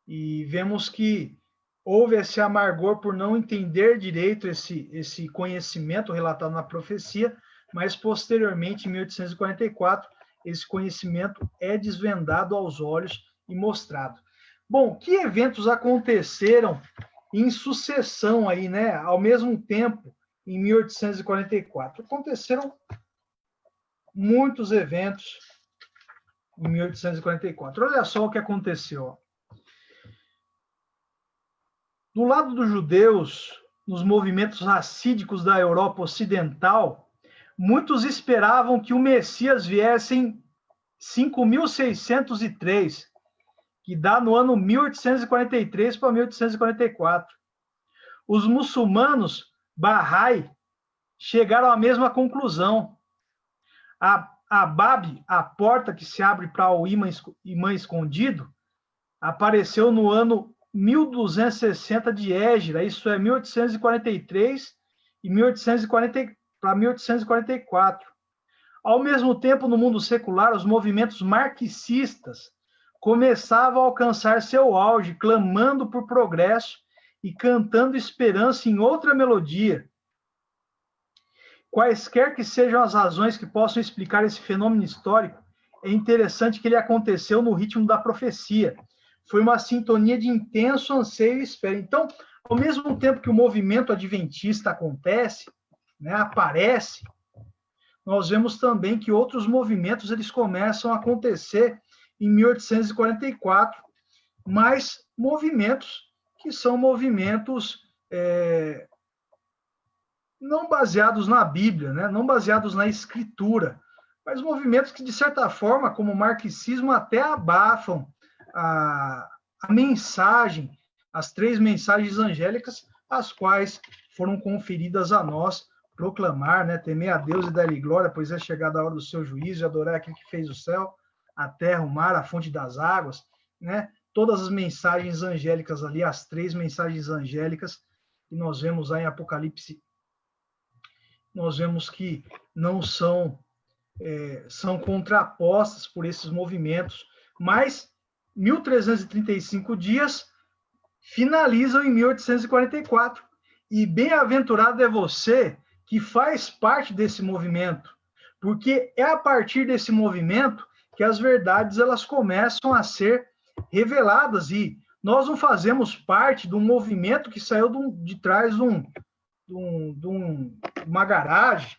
E vemos que houve esse amargor por não entender direito esse conhecimento relatado na profecia, mas posteriormente, em 1844, esse conhecimento é desvendado aos olhos e mostrado. Bom, que eventos aconteceram em sucessão aí, né, ao mesmo tempo, em 1844? Aconteceram muitos eventos em 1844. Olha só o que aconteceu. Do lado dos judeus, nos movimentos racídicos da Europa Ocidental, muitos esperavam que o Messias viesse em 5.603, que dá no ano 1843 para 1844. Os muçulmanos Bahá'í chegaram à mesma conclusão. A Bab, a porta que se abre para o imã escondido, apareceu no ano 1260 de Égira, isso é 1843 e 1840 para 1844. Ao mesmo tempo, no mundo secular, os movimentos marxistas começavam a alcançar seu auge, clamando por progresso e cantando esperança em outra melodia. Quaisquer que sejam as razões que possam explicar esse fenômeno histórico, é interessante que ele aconteceu no ritmo da profecia. Foi uma sintonia de intenso anseio e espera. Então, ao mesmo tempo que o movimento adventista acontece, né, aparece, nós vemos também que outros movimentos eles começam a acontecer em 1844, mas movimentos que são movimentos não baseados na Bíblia, né, não baseados na Escritura, mas movimentos que, de certa forma, como o marxismo, até abafam a mensagem, as 3 mensagens angélicas, as quais foram conferidas a nós proclamar, né, temer a Deus e dar-lhe glória, pois é chegada a hora do seu juízo, e adorar aquele que fez o céu, a terra, o mar, a fonte das águas, né? Todas as mensagens angélicas ali, as 3 mensagens angélicas que nós vemos lá em Apocalipse, nós vemos que não são contrapostas por esses movimentos, mas 1335 dias finalizam em 1844. E bem-aventurado é você que faz parte desse movimento, porque é a partir desse movimento que as verdades elas começam a ser reveladas, e nós não fazemos parte de um movimento que saiu de trás de uma garagem,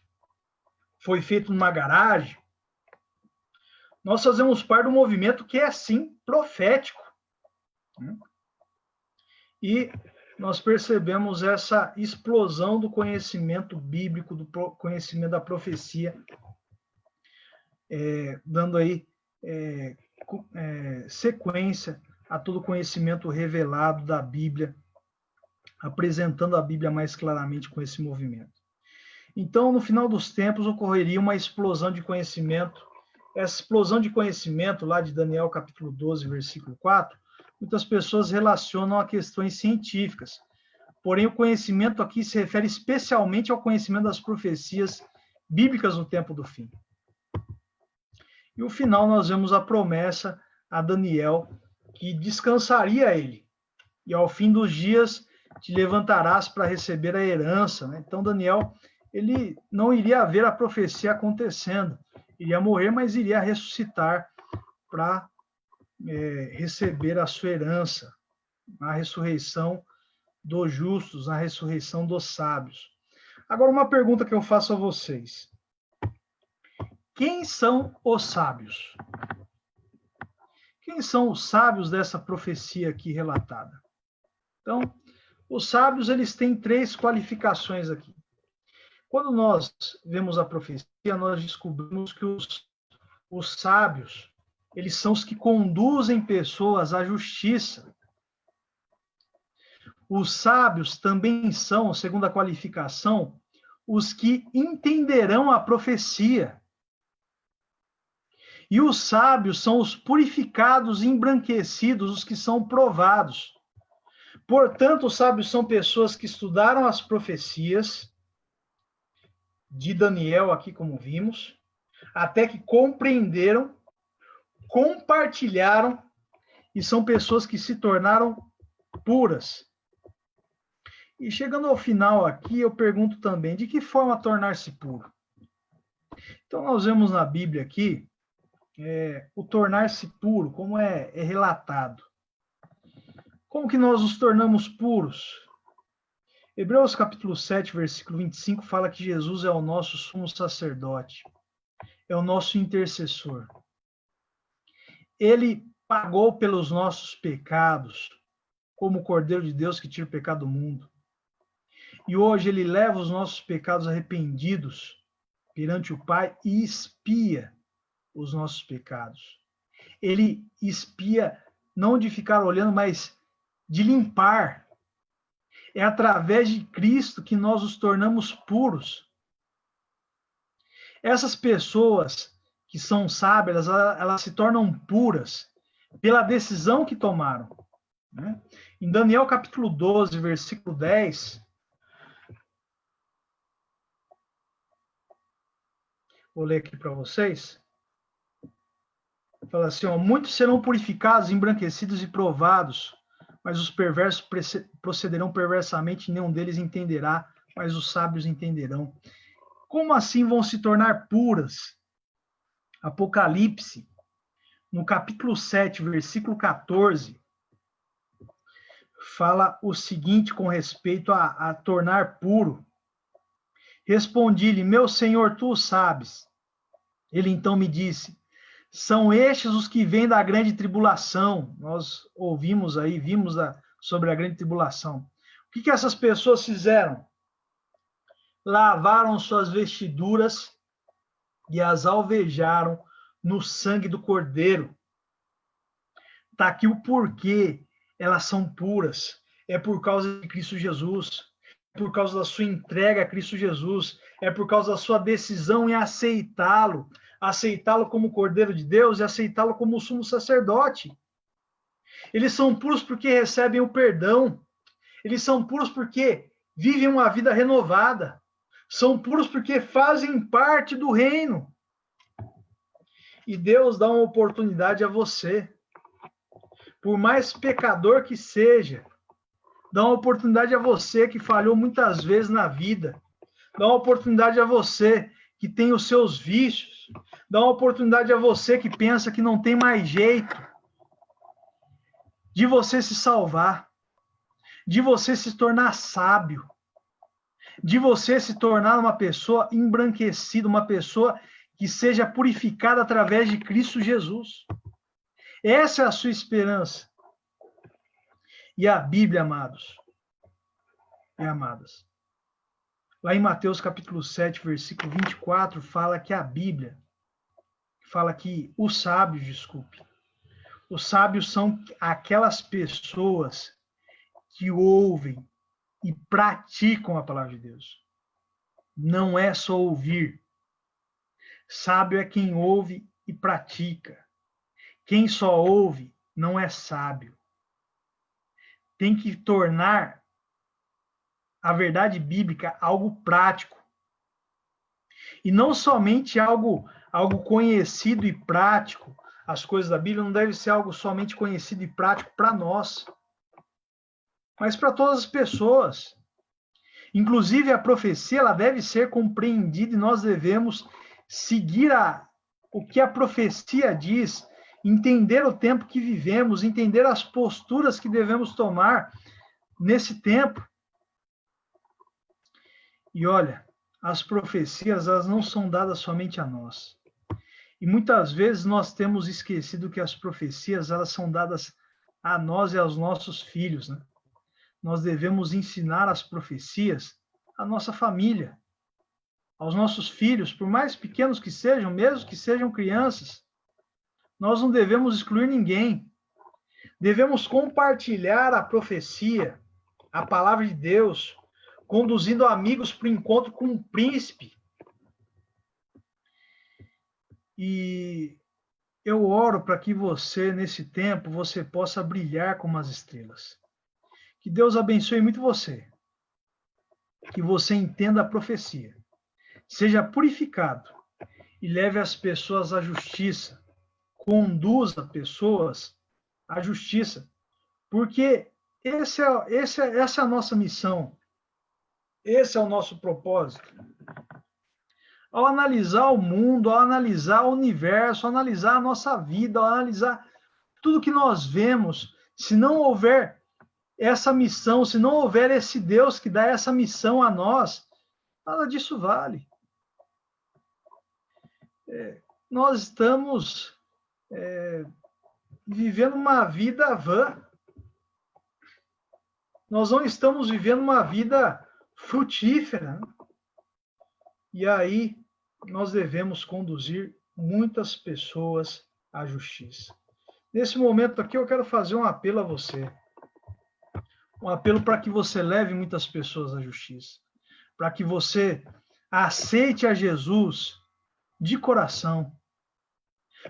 foi feito numa garagem. Nós fazemos parte do movimento que é, sim, profético. E nós percebemos essa explosão do conhecimento bíblico, do conhecimento da profecia, dando aí sequência a todo o conhecimento revelado da Bíblia, apresentando a Bíblia mais claramente com esse movimento. Então, no final dos tempos, ocorreria uma explosão de conhecimento. Essa explosão de conhecimento, lá de Daniel capítulo 12, versículo 4, muitas pessoas relacionam a questões científicas. Porém, o conhecimento aqui se refere especialmente ao conhecimento das profecias bíblicas no tempo do fim. E no final nós vemos a promessa a Daniel que descansaria ele. E ao fim dos dias te levantarás para receber a herança. Né? Então, Daniel, ele não iria ver a profecia acontecendo. Iria morrer, mas iria ressuscitar para receber a sua herança, na ressurreição dos justos, na ressurreição dos sábios. Agora, uma pergunta que eu faço a vocês. Quem são os sábios? Quem são os sábios dessa profecia aqui relatada? Então, os sábios, eles têm 3 qualificações aqui. Quando nós vemos a profecia, nós descobrimos que os sábios, Eles são os que conduzem pessoas à justiça. Os sábios também são, segundo a qualificação, os que entenderão a profecia. E os sábios são os purificados e embranquecidos, os que são provados. Portanto, os sábios são pessoas que estudaram as profecias de Daniel, aqui como vimos, até que compreenderam, compartilharam, e são pessoas que se tornaram puras. E chegando ao final aqui, eu pergunto também, de que forma tornar-se puro? Então, nós vemos na Bíblia aqui, o tornar-se puro, como é relatado. Como que nós nos tornamos puros? Hebreus capítulo 7, versículo 25, fala que Jesus é o nosso sumo sacerdote, é o nosso intercessor. Ele pagou pelos nossos pecados, como o Cordeiro de Deus que tira o pecado do mundo. E hoje ele leva os nossos pecados arrependidos perante o Pai e expia os nossos pecados. Ele expia não de ficar olhando, mas de limpar. É através de Cristo que nós nos tornamos puros. Essas pessoas que são sábias, elas se tornam puras pela decisão que tomaram. Né? Em Daniel capítulo 12, versículo 10, vou ler aqui para vocês. Fala assim, ó, muitos serão purificados, embranquecidos e provados, mas os perversos procederão perversamente, nenhum deles entenderá, mas os sábios entenderão. Como assim vão se tornar puras? Apocalipse, no capítulo 7, versículo 14, fala o seguinte com respeito a tornar puro. Respondi-lhe, meu Senhor, tu o sabes. Ele então me disse, são estes os que vêm da grande tribulação. Nós ouvimos aí, vimos sobre a grande tribulação. O que essas pessoas fizeram? Lavaram suas vestiduras e as alvejaram no sangue do Cordeiro. Está aqui o porquê elas são puras. É por causa de Cristo Jesus. É por causa da sua entrega a Cristo Jesus. É por causa da sua decisão em aceitá-lo. Aceitá-lo como Cordeiro de Deus e aceitá-lo como sumo sacerdote. Eles são puros porque recebem o perdão. Eles são puros porque vivem uma vida renovada. São puros porque fazem parte do reino. E Deus dá uma oportunidade a você. Por mais pecador que seja, dá uma oportunidade a você que falhou muitas vezes na vida. Dá uma oportunidade a você que tem os seus vícios. Dá uma oportunidade a você que pensa que não tem mais jeito de você se salvar, de você se tornar sábio, de você se tornar uma pessoa embranquecida, uma pessoa que seja purificada através de Cristo Jesus. Essa é a sua esperança. E a Bíblia, amados e amadas, lá em Mateus capítulo 7, versículo 24, fala que a Bíblia, fala que os sábios são aquelas pessoas que ouvem e praticam a palavra de Deus. Não é só ouvir. Sábio é quem ouve e pratica. Quem só ouve não é sábio. Tem que tornar a verdade bíblica algo prático. E não somente algo conhecido e prático. As coisas da Bíblia não devem ser algo somente conhecido e prático para nós, mas para todas as pessoas. Inclusive, a profecia ela deve ser compreendida e nós devemos seguir o que a profecia diz, entender o tempo que vivemos, entender as posturas que devemos tomar nesse tempo. E olha, as profecias elas não são dadas somente a nós. E muitas vezes nós temos esquecido que as profecias elas são dadas a nós e aos nossos filhos, né? Nós devemos ensinar as profecias à nossa família, aos nossos filhos, por mais pequenos que sejam, mesmo que sejam crianças, Nós não devemos excluir ninguém. Devemos compartilhar a profecia, a palavra de Deus, conduzindo amigos para o encontro com um príncipe. E eu oro para que você, nesse tempo, você possa brilhar como as estrelas. Que Deus abençoe muito você. Que você entenda a profecia. Seja purificado e leve as pessoas à justiça. Conduza pessoas à justiça. Porque essa é a nossa missão. Esse é o nosso propósito. Ao analisar o mundo, ao analisar o universo, ao analisar a nossa vida, ao analisar tudo que nós vemos, se não houver essa missão, se não houver esse Deus que dá essa missão a nós, nada disso vale. Nós estamos vivendo uma vida vã. Nós não estamos vivendo uma vida frutífera. E aí nós devemos conduzir muitas pessoas à justiça. Nesse momento aqui eu quero fazer um apelo a você. Um apelo para que você leve muitas pessoas à justiça. Para que você aceite a Jesus de coração.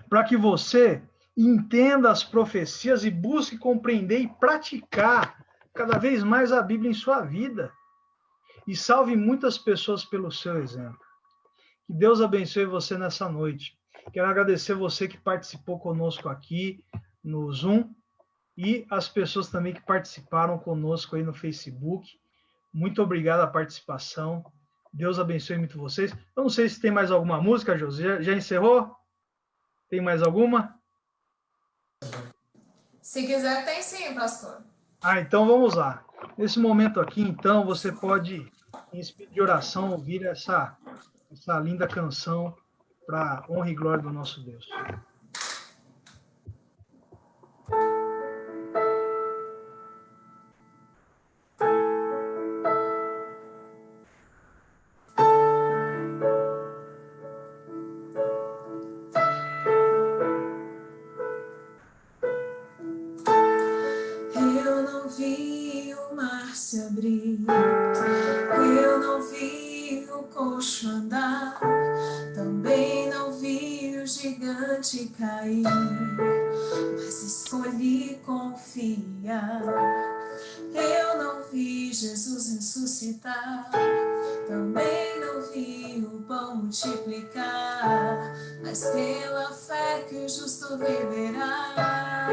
Para que você entenda as profecias e busque compreender e praticar cada vez mais a Bíblia em sua vida. E salve muitas pessoas pelo seu exemplo. Que Deus abençoe você nessa noite. Quero agradecer você que participou conosco aqui no Zoom e as pessoas também que participaram conosco aí no Facebook. Muito obrigado a participação. Deus abençoe muito vocês. Eu não sei se tem mais alguma música, José. Já encerrou? Tem mais alguma? Se quiser, tem sim, pastor. Então vamos lá. Nesse momento aqui, então, você pode, em espírito de oração, ouvir essa linda canção para honra e glória do nosso Deus. Eu não vi o mar se abrir, eu não vi o coxo andar, também não vi o gigante cair, mas escolhi confiar. Eu não vi Jesus ressuscitar, também não vi o pão multiplicar, mas pela fé que o justo viverá.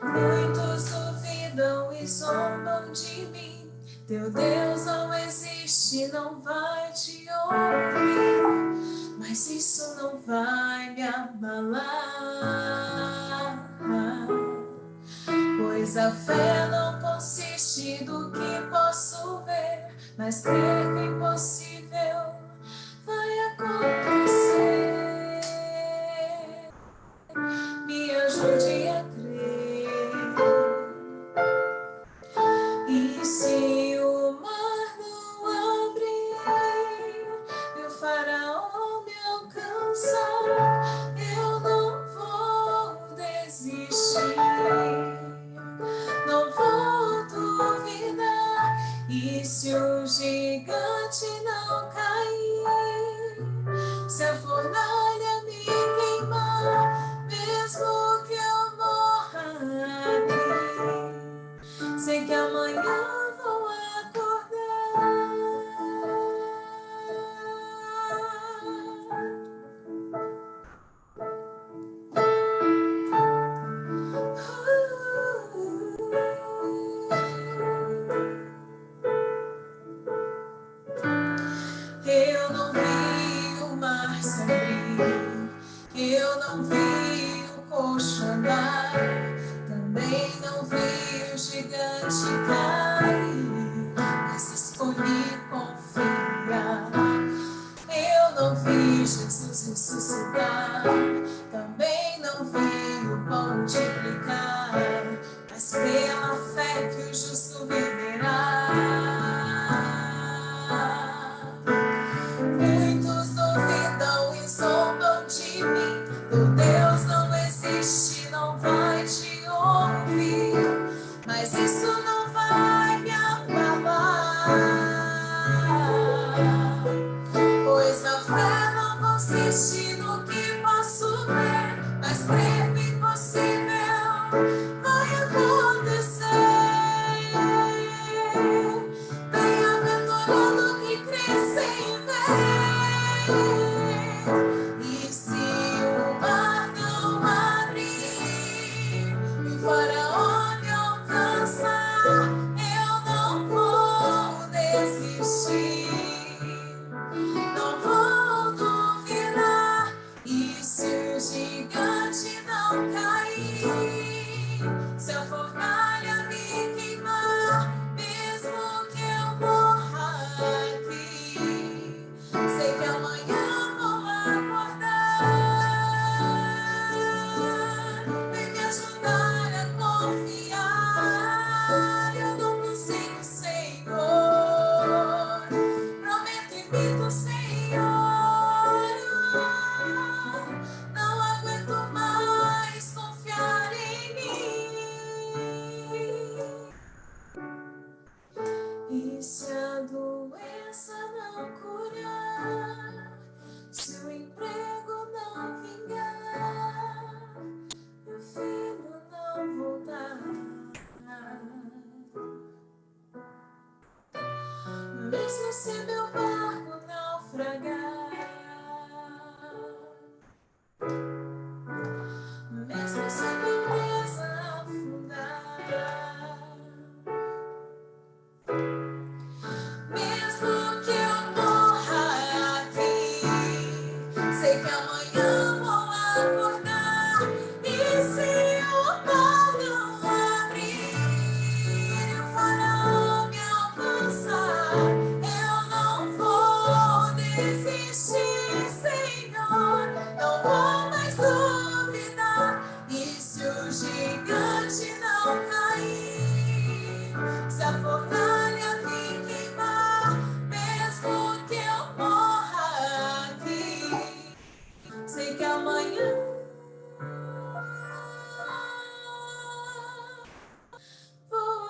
Muitos duvidam e zombam de mim. Teu Deus não existe, não vai te ouvir. Mas isso não vai me abalar, pois a fé não consiste do que posso ver, mas crer que o impossível vai acontecer. Me ajude a crer. E se o mar não abrir e o faraó me alcançar, eu não vou desistir, não vou duvidar. E se o gigante não cair, se a fornalha me queimar, mesmo que eu morra ali, sei que amanhã vou acordar. destino que posso ver, mas creio que impossível vai acontecer. Bem-aventurado que cresce em ver. E se o mar não abrir e o faraó me alcançar, eu não vou desistir, não vou duvidar. E se o gigante não cair, se a fornalha me queimar, mesmo que eu morra aqui, sei que amanhã vou acordar. Vem me ajudar a confiar. Eu não consigo, Senhor. Prometo e minto, Senhor. Não aguento mais confiar em mim. E se a doença não curar, se o emprego não vingar, meu filho não voltar, mesmo se meu barco naufragar, mesmo se minha empresa afundar, mesmo que eu morra aqui, sei que amanhã vou acordar. E se o mar não abrir e o faraó me alcançar, eu não vou desistir, Senhor. Não vou mais duvidar. E se o gigante não cair, se a fornalha me queimar, mesmo que eu morra aqui, sei que amanhã vou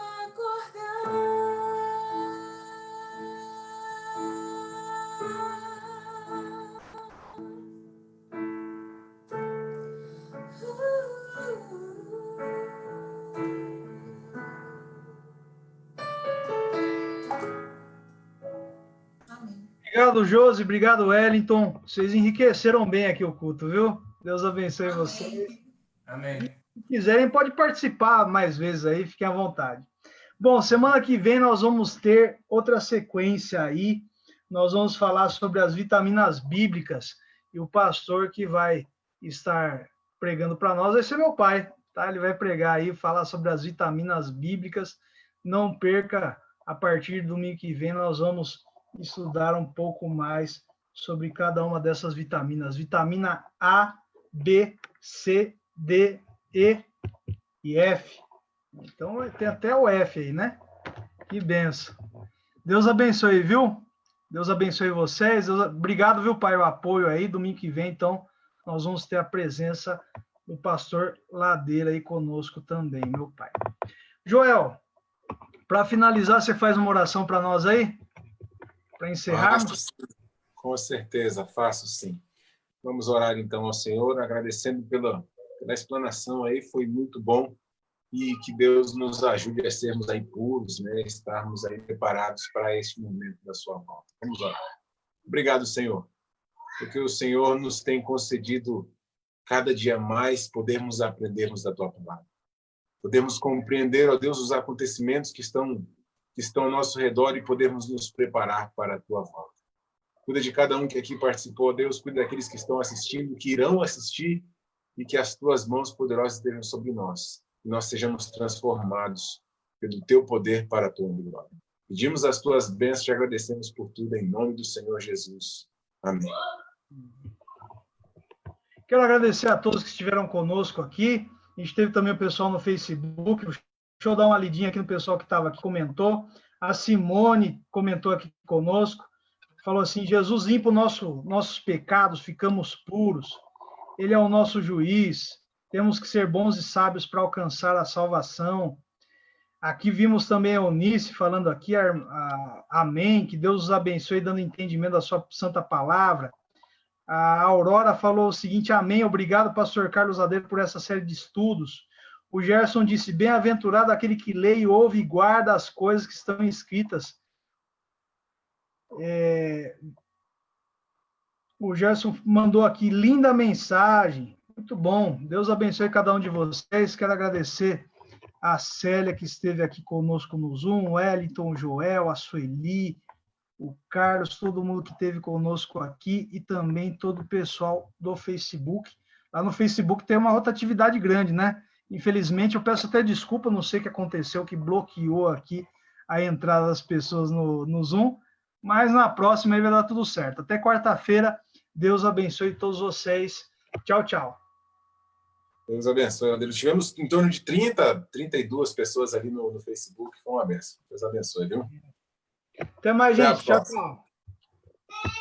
Amém. Obrigado, Josi. Obrigado, Wellington. Vocês enriqueceram bem aqui o culto, viu? Deus abençoe vocês. Amém. Se quiserem, pode participar mais vezes aí, fiquem à vontade. Bom, semana que vem nós vamos ter outra sequência aí. Nós vamos falar sobre as vitaminas bíblicas. E o pastor que vai estar pregando para nós vai ser meu pai, tá? Ele vai pregar aí, falar sobre as vitaminas bíblicas. Não perca, a partir do domingo que vem nós vamos estudar um pouco mais sobre cada uma dessas vitaminas. Vitamina A, B, C, D, E e F. Então, tem até o F aí, né? Que benção. Deus abençoe, viu? Deus abençoe vocês. Obrigado, viu, pai, o apoio aí. Domingo que vem, então, nós vamos ter a presença do pastor Ladeira aí conosco também, meu pai. Joel, para finalizar, você faz uma oração para nós aí? Para encerrarmos? Com certeza, faço sim. Vamos orar então ao Senhor, agradecendo pela explanação aí, foi muito bom. E que Deus nos ajude a sermos aí puros, né? Estarmos aí preparados para este momento da sua volta. Vamos orar. Obrigado, Senhor, porque o Senhor nos tem concedido cada dia mais podermos aprendermos da Tua palavra. Podemos compreender, ó Deus, os acontecimentos que estão ao nosso redor e podemos nos preparar para a Tua volta. Cuida de cada um que aqui participou, ó Deus, cuida daqueles que estão assistindo, que irão assistir, e que as Tuas mãos poderosas estejam sobre nós. E nós sejamos transformados pelo Teu poder para a Tua glória. Pedimos as Tuas bênçãos e agradecemos por tudo em nome do Senhor Jesus. Amém. Quero agradecer a todos que estiveram conosco aqui. A gente teve também o pessoal no Facebook. Deixa eu dar uma lidinha aqui no pessoal que estava aqui, comentou. A Simone comentou aqui conosco. Falou assim, Jesus limpa nossos pecados, ficamos puros. Ele é o nosso juiz. Temos que ser bons e sábios para alcançar a salvação. Aqui vimos também a Eunice falando aqui, amém, que Deus os abençoe, dando entendimento da sua santa palavra. A Aurora falou o seguinte, amém, obrigado, pastor Carlos Adeiro, por essa série de estudos. O Gerson disse, bem-aventurado aquele que lê e ouve e guarda as coisas que estão escritas. O Gerson mandou aqui, linda mensagem, muito bom, Deus abençoe cada um de vocês, quero agradecer a Célia, que esteve aqui conosco no Zoom, o Wellington, o Joel, a Sueli, o Carlos, todo mundo que esteve conosco aqui e também todo o pessoal do Facebook. Lá no Facebook tem uma outra atividade grande, né? Infelizmente, eu peço até desculpa, não sei o que aconteceu, que bloqueou aqui a entrada das pessoas no Zoom, mas na próxima aí vai dar tudo certo. Até quarta-feira, Deus abençoe todos vocês. Tchau, tchau. Deus abençoe. Tivemos em torno de 32 pessoas ali no Facebook. Foi uma benção. Deus abençoe, viu? Até mais, Até a gente. Tchau, próxima. tchau.